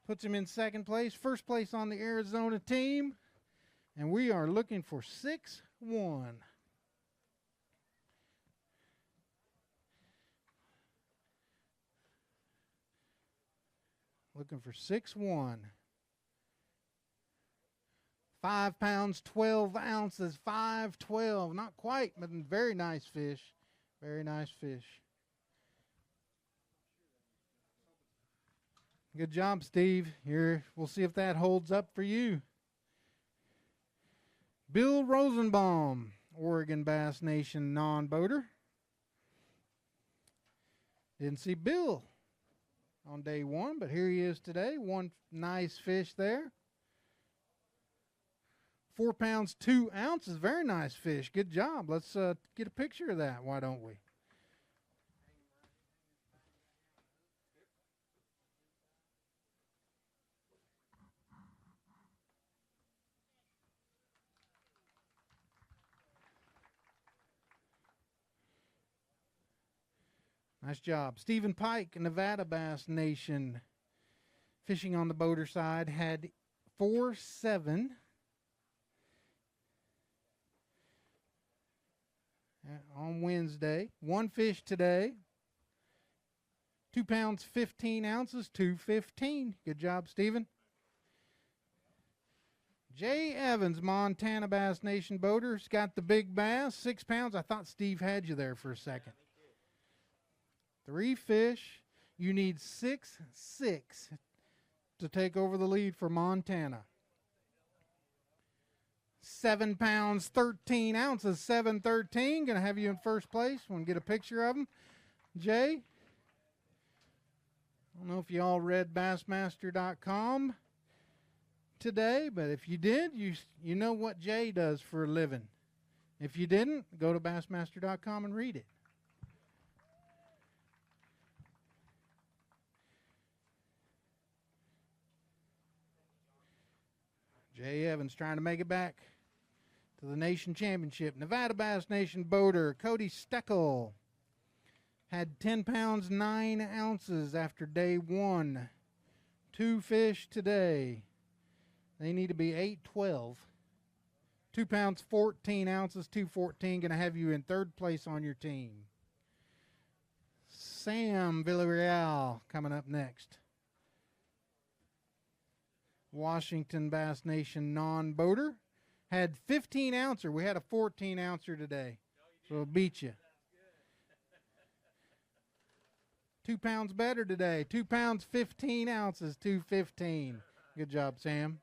Puts him in second place. First place on the Arizona team. And we are looking for 6.1. Looking for 6.1. 5 pounds, 12 ounces, 5.12. Not quite, but very nice fish. Very nice fish. Good job, Steve. We'll see if that holds up for you. Bill Rosenbaum, Oregon Bass Nation non-boater. Didn't see Bill on day 1, but here he is today. 1 nice fish there. 4 pounds, 2 ounces. Very nice fish. Good job. Let's get a picture of that. Why don't we? Nice job. Stephen Pike, Nevada Bass Nation, fishing on the boater side, had 4.7. On Wednesday. 1 fish today. 2 pounds, 15 ounces, 2.15. Good job, Stephen. Jay Evans, Montana Bass Nation boater. He's got the big bass, 6 pounds. I thought Steve had you there for a second. 3 fish. You need 6.6 to take over the lead for Montana. 7 pounds, 13 ounces, 7.13. Going to have you in first place. Want to get a picture of him? Jay? I don't know if you all read Bassmaster.com today, but if you did, you know what Jay does for a living. If you didn't, go to Bassmaster.com and read it. Jay Evans trying to make it back to the nation championship. Nevada Bass Nation boater Cody Steckel had 10 pounds, 9 ounces after day 1. 2 fish today. They need to be 8.12. 2 pounds, 14 ounces, 2.14. Going to have you in third place on your team. Sam Villarreal coming up next. Washington Bass Nation non-boater. Had 15 ouncer. We had a 14 ouncer today. So it beat you. 2 pounds better today. 2 pounds, 15 ounces, 215. Good job, Sam.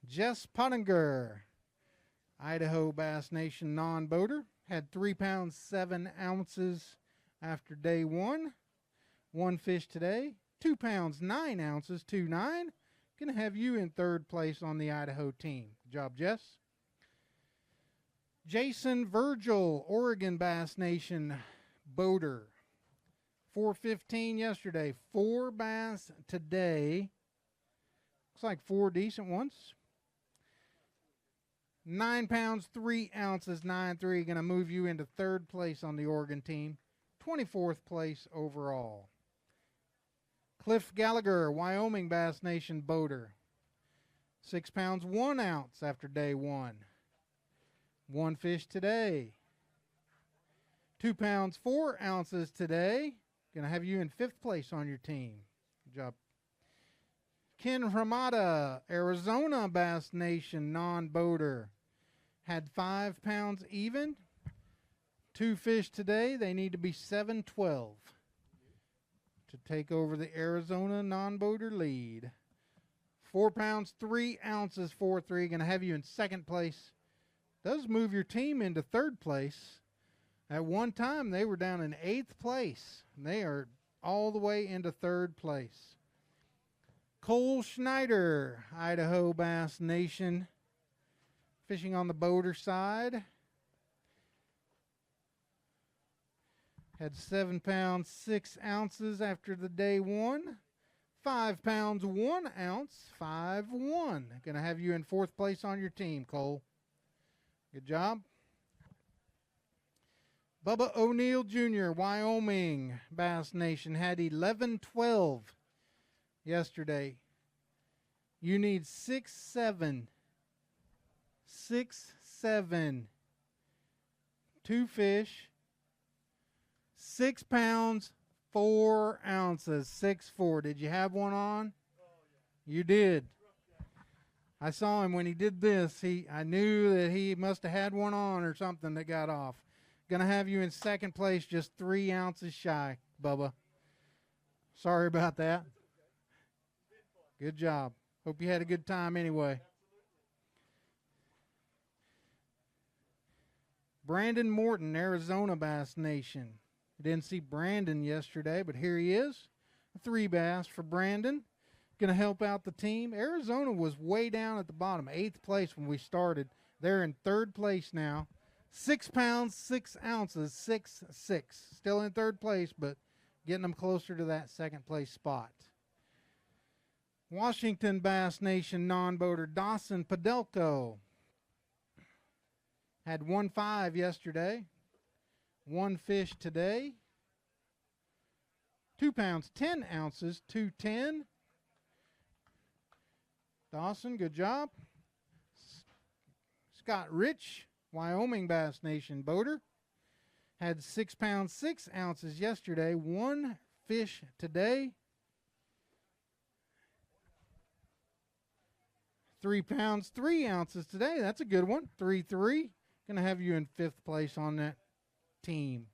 Jess Pottinger, Idaho Bass Nation non-boater, had 3 pounds, 7 ounces after day one. One fish today. 2 pounds, 9 ounces, 2.9. Going to have you in third place on the Idaho team. Good job, Jess. Jason Virgil, Oregon Bass Nation boater. 415 yesterday. 4 bass today. Looks like 4 decent ones. 9 pounds, 3 ounces, 9.3. Going to move you into third place on the Oregon team. 24th place overall. Cliff Gallagher, Wyoming Bass Nation boater. 6 pounds, 1 ounce after day one. 1 fish today. 2 pounds, 4 ounces today. Going to have you in 5th place on your team. Good job. Ken Ramada, Arizona Bass Nation non-boater. Had 5 pounds even. 2 fish today. They need to be 7-12 to take over the Arizona non-boater lead. 4 pounds, 3 ounces, 4.3. Going to have you in 2nd place. Does move your team into 3rd place. At one time, they were down in 8th place. They are all the way into 3rd place. Cole Schneider, Idaho Bass Nation, fishing on the boater side. Had 7 pounds, 6 ounces after the day one. 5 pounds, 1 ounce, 5.1. Going to have you in 4th place on your team, Cole. Good job. Bubba O'Neill Jr., Wyoming Bass Nation, had 11-12 yesterday. You need 6-7. 6-7. 2 fish. 6 pounds, 4 ounces. 6-4. Did you have one on? You did. I saw him when he did this. I knew that he must have had one on or something that got off. Going to have you in 2nd place, just 3 ounces shy, Bubba. Sorry about that. Good job. Hope you had a good time anyway. Brandon Morton, Arizona Bass Nation. I didn't see Brandon yesterday, but here he is. 3 bass for Brandon. Going to help out the team. Arizona was way down at the bottom, 8th place when we started. They're in 3rd place now. 6 pounds, 6 ounces, 6-6. Still in 3rd place, but getting them closer to that 2nd place spot. Washington Bass Nation non-boater Dawson Padelco had 1.5 yesterday. 1 fish today. 2 pounds, 10 ounces, 2.10. Dawson, good job. Scott Rich, Wyoming Bass Nation boater, had 6 pounds, 6 ounces yesterday. 1 fish today. 3 pounds, 3 ounces today. That's a good one. 3.3. Going to have you in 5th place on that team.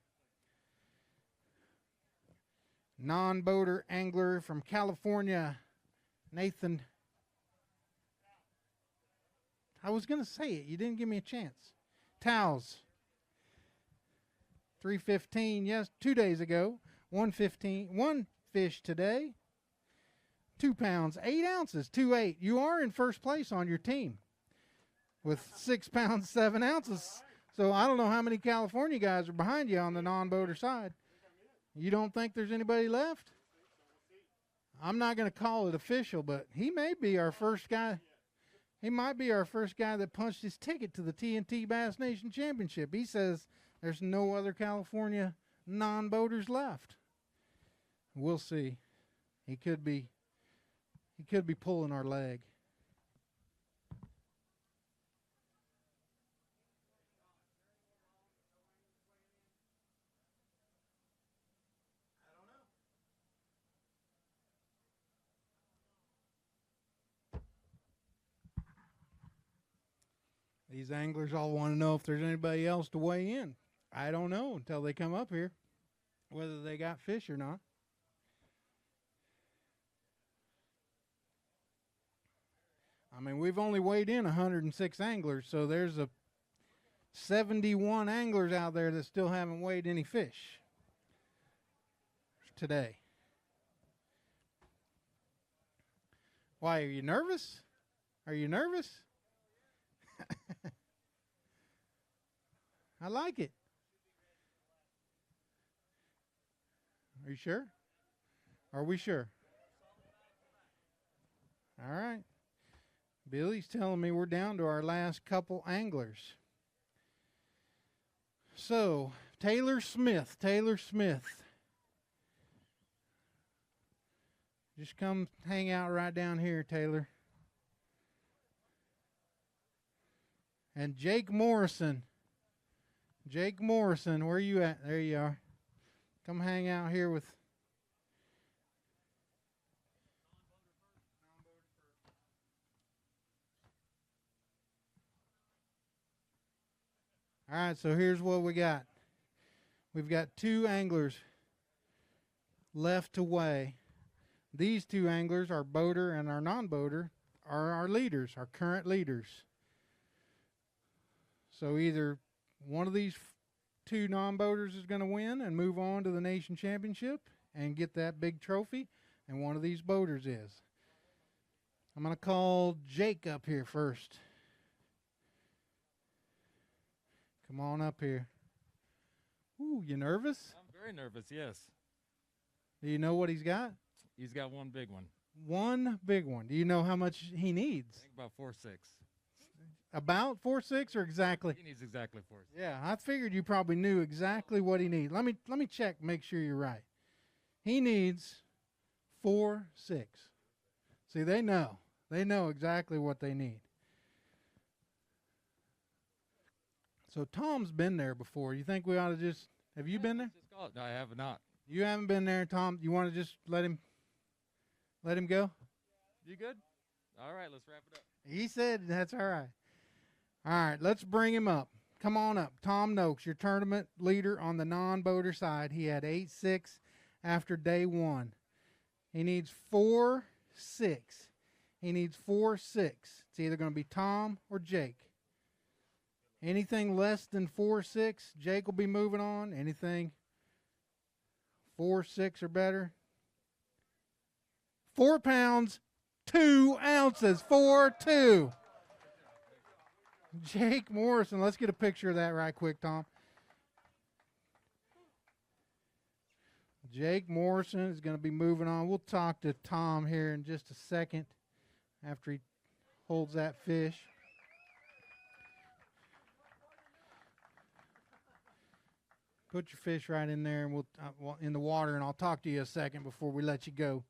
Non-boater angler from California, Nathan. I was going to say it. You didn't give me a chance. Towels. 315, yes, 2 days ago. 115, 1 fish today. 2 pounds, 8 ounces, 2.8. You are in 1st place on your team with 6 pounds, 7 ounces. So I don't know how many California guys are behind you on the non-boater side. You don't think there's anybody left? I'm not going to call it official, but he may be our first guy. He might be our first guy that punched his ticket to the TNT Bass Nation Championship. He says there's no other California non-boaters left. We'll see. He could be pulling our leg. These anglers all want to know if there's anybody else to weigh in. I don't know until they come up here whether they got fish or not. I mean, we've only weighed in 106 anglers, so there's a 71 anglers out there that still haven't weighed any fish today. Why, are you nervous? Are you nervous? I like it. Are you sure? Are we sure? All right. Billy's telling me we're down to our last couple anglers. So, Taylor Smith. Just come hang out right down here, Taylor. And Jake Morrison. Where are you at? There you are. Come hang out here with... All right, so here's what we got. We've got 2 anglers left to weigh. These 2 anglers, our boater and our non-boater, are our leaders, our current leaders. So either one of these 2 non-boaters is going to win and move on to the nation championship and get that big trophy, and one of these boaters is. I'm going to call Jake up here first. Come on up here. Ooh, you nervous? I'm very nervous, yes. Do you know what he's got? He's got one big one. One big one. Do you know how much he needs? I think about 4.6. About 4.6 or exactly? He needs exactly 4.6. Yeah, I figured you probably knew exactly what he needs. Let me check, make sure you're right. He needs 4.6. See, they know. They know exactly what they need. So Tom's been there before. You think we ought to just... Have you been there? Just call it. No, I have not. You haven't been there, Tom. You want to just let him go? You good? All right, let's wrap it up. He said that's all right. All right, let's bring him up. Come on up. Tom Knox, your tournament leader on the non-boater side. He had 8.6 after day 1. He needs 4.6. He needs 4.6. It's either going to be Tom or Jake. Anything less than 4.6, Jake will be moving on. Anything 4.6 or better. 4 pounds, 2 ounces, 4.2. Jake Morrison. Let's get a picture of that right quick, Tom. Jake Morrison is going to be moving on. We'll talk to Tom here in just a second after he holds that fish. Put your fish right in there, and we'll in the water, and I'll talk to you a second before we let you go.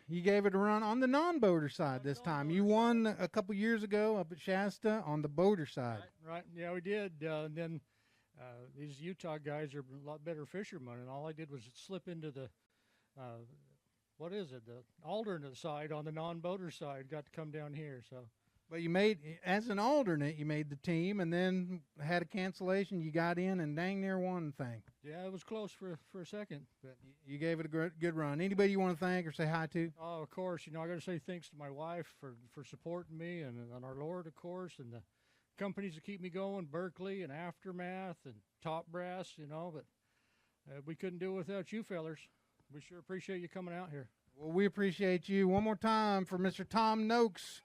You gave it a run on the non-boater side this time. You won a couple years ago up at Shasta on the boater side. Right. Yeah, we did. And then these Utah guys are a lot better fishermen, and all I did was slip into the, what is it, the alternate side on the non-boater side. Got to come down here, so. But you made, as an alternate, you made the team, and then had a cancellation. You got in and dang near won the thing. Yeah, it was close for a second. But you gave it a good run. Anybody you want to thank or say hi to? Oh, of course. I got to say thanks to my wife for supporting me, and our Lord, of course, and the companies that keep me going, Berkeley and Aftermath and Top Brass, but we couldn't do it without you fellers. We sure appreciate you coming out here. Well, we appreciate you. One more time for Mr. Tom Knox.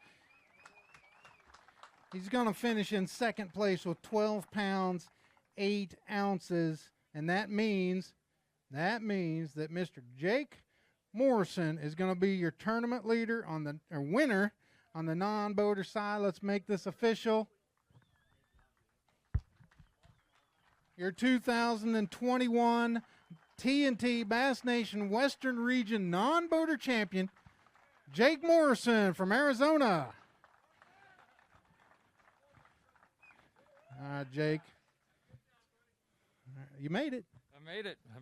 He's going to finish in second place with 12 pounds, 8 ounces, and that means that Mr. Jake Morrison is going to be your tournament leader winner on the non-boater side. Let's make this official. Your 2021 T&T Bass Nation Western Region non-boater champion, Jake Morrison from Arizona. All right, Jake. You made it. I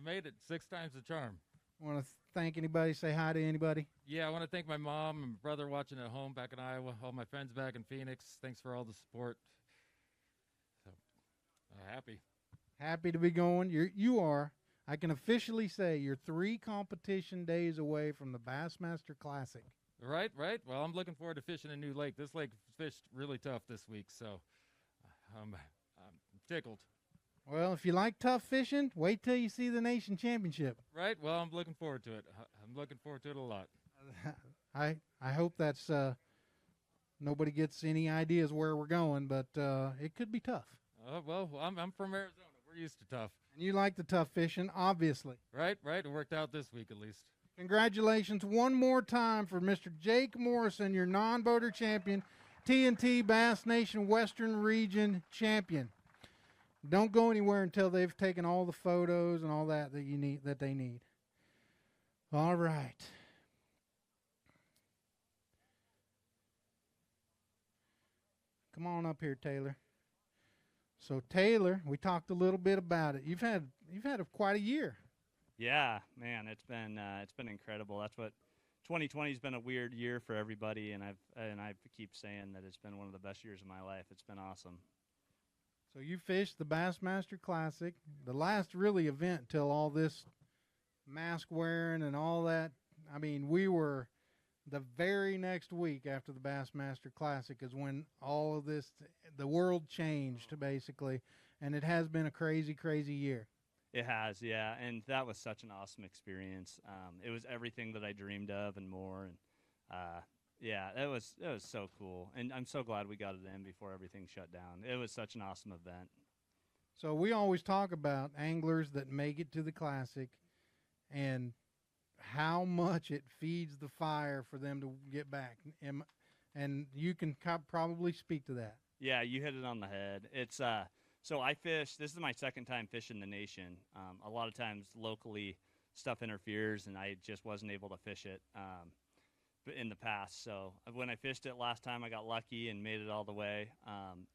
made it. 6 times the charm. Want to thank anybody? Say hi to anybody? Yeah, I want to thank my mom and brother watching at home back in Iowa, all my friends back in Phoenix. Thanks for all the support. So, happy. Happy to be going. You are. I can officially say you're 3 competition days away from the Bassmaster Classic. Right. Well, I'm looking forward to fishing a new lake. This lake fished really tough this week, so I'm tickled. Well, if you like tough fishing, wait till you see the nation championship. Right. Well, I'm looking forward to it. I'm looking forward to it a lot. I hope that's nobody gets any ideas where we're going, but it could be tough. Well, I'm from Arizona. We're used to tough. And you like the tough fishing, obviously. Right. It worked out this week at least. Congratulations one more time for Mr. Jake Morrison, your non-voter champion, TNT Bass Nation Western Region champion. Don't go anywhere until they've taken all the photos and all that they need. All right. Come on up here, Taylor. So Taylor, we talked a little bit about it. You've had quite a year. Yeah, man, it's been incredible. That's what 2020 has been a weird year for everybody, and I keep saying that it's been one of the best years of my life. It's been awesome. So you fished the Bassmaster Classic, the last really event till all this mask wearing and all that. I mean, we were the very next week after the Bassmaster Classic is when all of this, the world changed basically, and it has been a crazy, crazy year. It has, yeah, and that was such an awesome experience. It was everything that I dreamed of and more, and yeah, it was so cool, and I'm so glad we got it in before everything shut down. It was such an awesome event. So we always talk about anglers that make it to the Classic and how much it feeds the fire for them to get back, and you can probably speak to that. Yeah, you hit it on the head. It's so I fish. This is my second time fishing the nation. A lot of times locally stuff interferes, and I just wasn't able to fish it in the past. So when I fished it last time, I got lucky and made it all the way.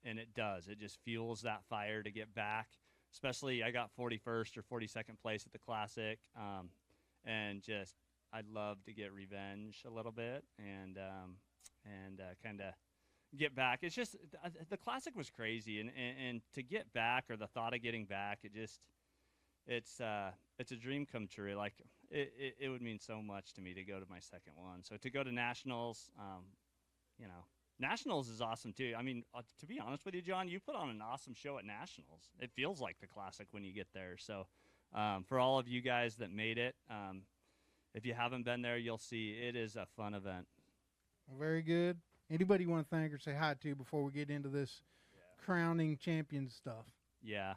And it does. It just fuels that fire to get back. Especially I got 41st or 42nd place at the Classic, and just I'd love to get revenge a little bit and kind of get back. It's just the Classic was crazy, and to get back, or the thought of getting back, it's a dream come true. Like it would mean so much to me to go to my second one. So to go to nationals, nationals is awesome too. I mean, to be honest with you, John, you put on an awesome show at nationals. It feels like the Classic when you get there. So for all of you guys that made it, if you haven't been there, you'll see it is a fun event. Well, very good. Anybody you want to thank or say hi to before we get into this crowning champion stuff? Yeah.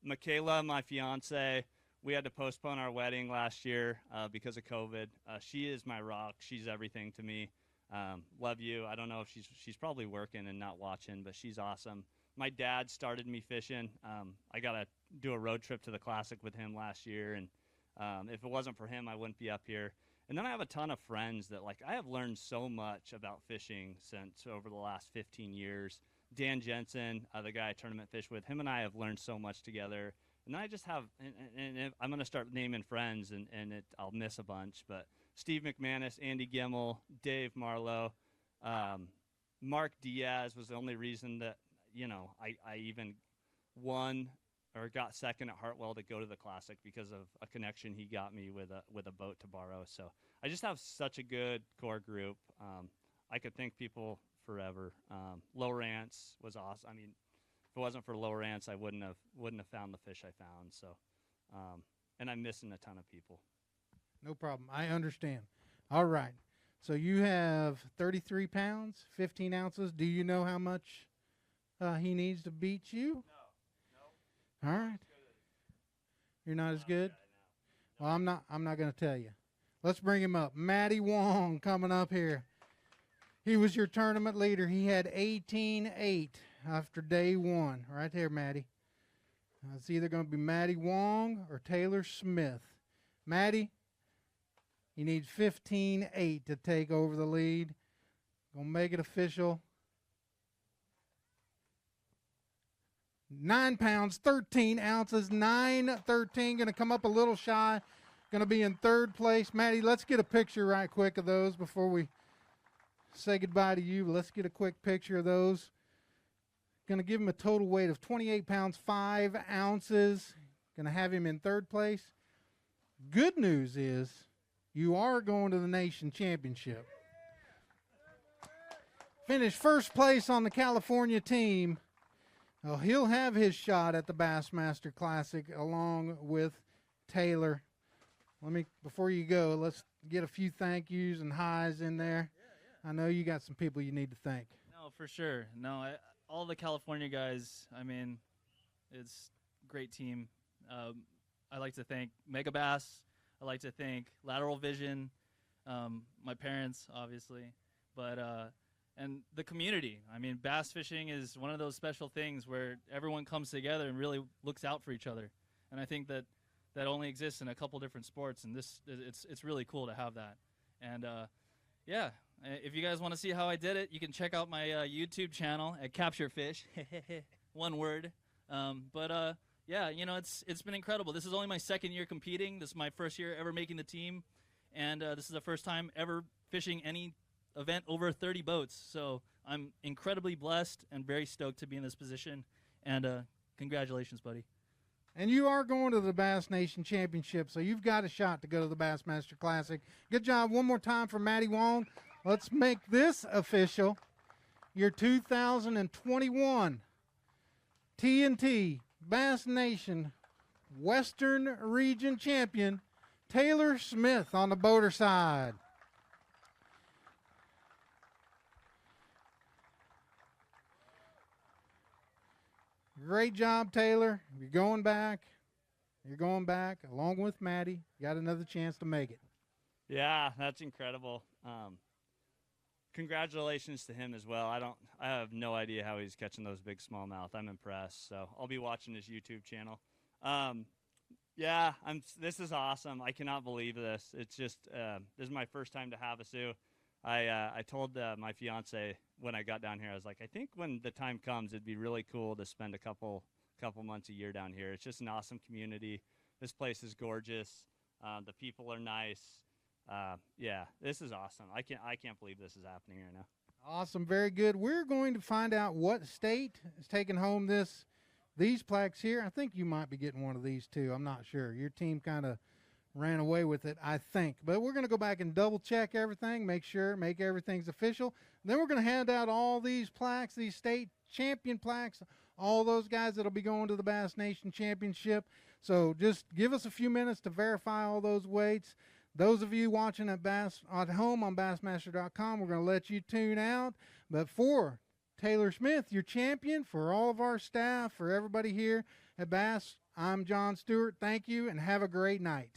Michaela, my fiance, we had to postpone our wedding last year because of COVID. She is my rock. She's everything to me. Love you. I don't know if she's probably working and not watching, but she's awesome. My dad started me fishing. I got to do a road trip to the Classic with him last year, and if it wasn't for him, I wouldn't be up here. And then I have a ton of friends that, like, I have learned so much about fishing since over the last 15 years. Dan Jensen, the guy I tournament fish with, him and I have learned so much together. And I just have, and I'm going to start naming friends, and I'll miss a bunch. But Steve McManus, Andy Gimmel, Dave Marlowe, Mark Diaz was the only reason that, I even won or got second at Hartwell to go to the Classic, because of a connection he got me with a boat to borrow. So I just have such a good core group. I could thank people forever. Lowrance was awesome. I mean, if it wasn't for Lowrance, I wouldn't have found the fish I found. So, and I'm missing a ton of people. No problem. I understand. All right. So you have 33 pounds, 15 ounces. Do you know how much he needs to beat you? No. All right. You're not as good? Well, I'm not going to tell you. Let's bring him up. Maddie Wong coming up here. He was your tournament leader. He had 18-8 after day one. Right there, Maddie. It's either going to be Maddie Wong or Taylor Smith. Maddie, he needs 15-8 to take over the lead. Going to make it official. 9 pounds, 13 ounces, 9-13. Going to come up a little shy. going to be in third place. Maddie, let's get a picture right quick of those before we say goodbye to you. Let's get a quick picture of those. Going to give him a total weight of 28 pounds, 5 ounces. Going to have him in third place. Good news is you are going to the nation championship. Finished first place on the California team. Well, he'll have his shot at the Bassmaster Classic along with Taylor. Before you go, let's get a few thank yous and highs in there. I know you got some people you need to thank. No, for sure. No, all the California guys, I mean, it's a great team. I like to thank Mega Bass. I like to thank Lateral Vision, my parents, obviously, but and the community. I mean, bass fishing is one of those special things where everyone comes together and really looks out for each other. And I think that only exists in a couple different sports, and it's really cool to have that. And yeah, if you guys want to see how I did it, you can check out my YouTube channel at Capture Fish. One word. Yeah, you know, it's been incredible. This is only my second year competing. This is my first year ever making the team, and this is the first time ever fishing any event over 30 boats. So I'm incredibly blessed and very stoked to be in this position. And congratulations, buddy. And you are going to the Bass Nation Championship, so you've got a shot to go to the Bassmaster Classic. Good job one more time for Maddie Wong. Let's make this official. Your 2021 TNT Bass Nation Western Region Champion, Taylor Smith on the boater side. Great job, Taylor. You're going back. You're going back along with Maddie. You got another chance to make it. Yeah, that's incredible. Congratulations to him as well. I have no idea how he's catching those big smallmouth. I'm impressed. So I'll be watching his YouTube channel. Yeah, this is awesome. I cannot believe this. It's just this is my first time to Havasu. I told my fiance when I got down here, I was like, I think when the time comes, it'd be really cool to spend a couple months a year down here. It's just an awesome community. This place is gorgeous. The people are nice. Yeah, this is awesome. I can't believe this is happening right now. Awesome, very good. We're going to find out what state is taking home these plaques here. I think you might be getting one of these too. I'm not sure. Your team kind of ran away with it, I think. But we're going to go back and double check everything, make everything's official. Then we're going to hand out all these plaques, these state champion plaques, all those guys that'll be going to the Bass Nation Championship. So just give us a few minutes to verify all those weights. Those of you watching at home on Bassmaster.com, we're going to let you tune out. But for Taylor Smith, your champion, for all of our staff, for everybody here at Bass, I'm John Stewart. Thank you, and have a great night.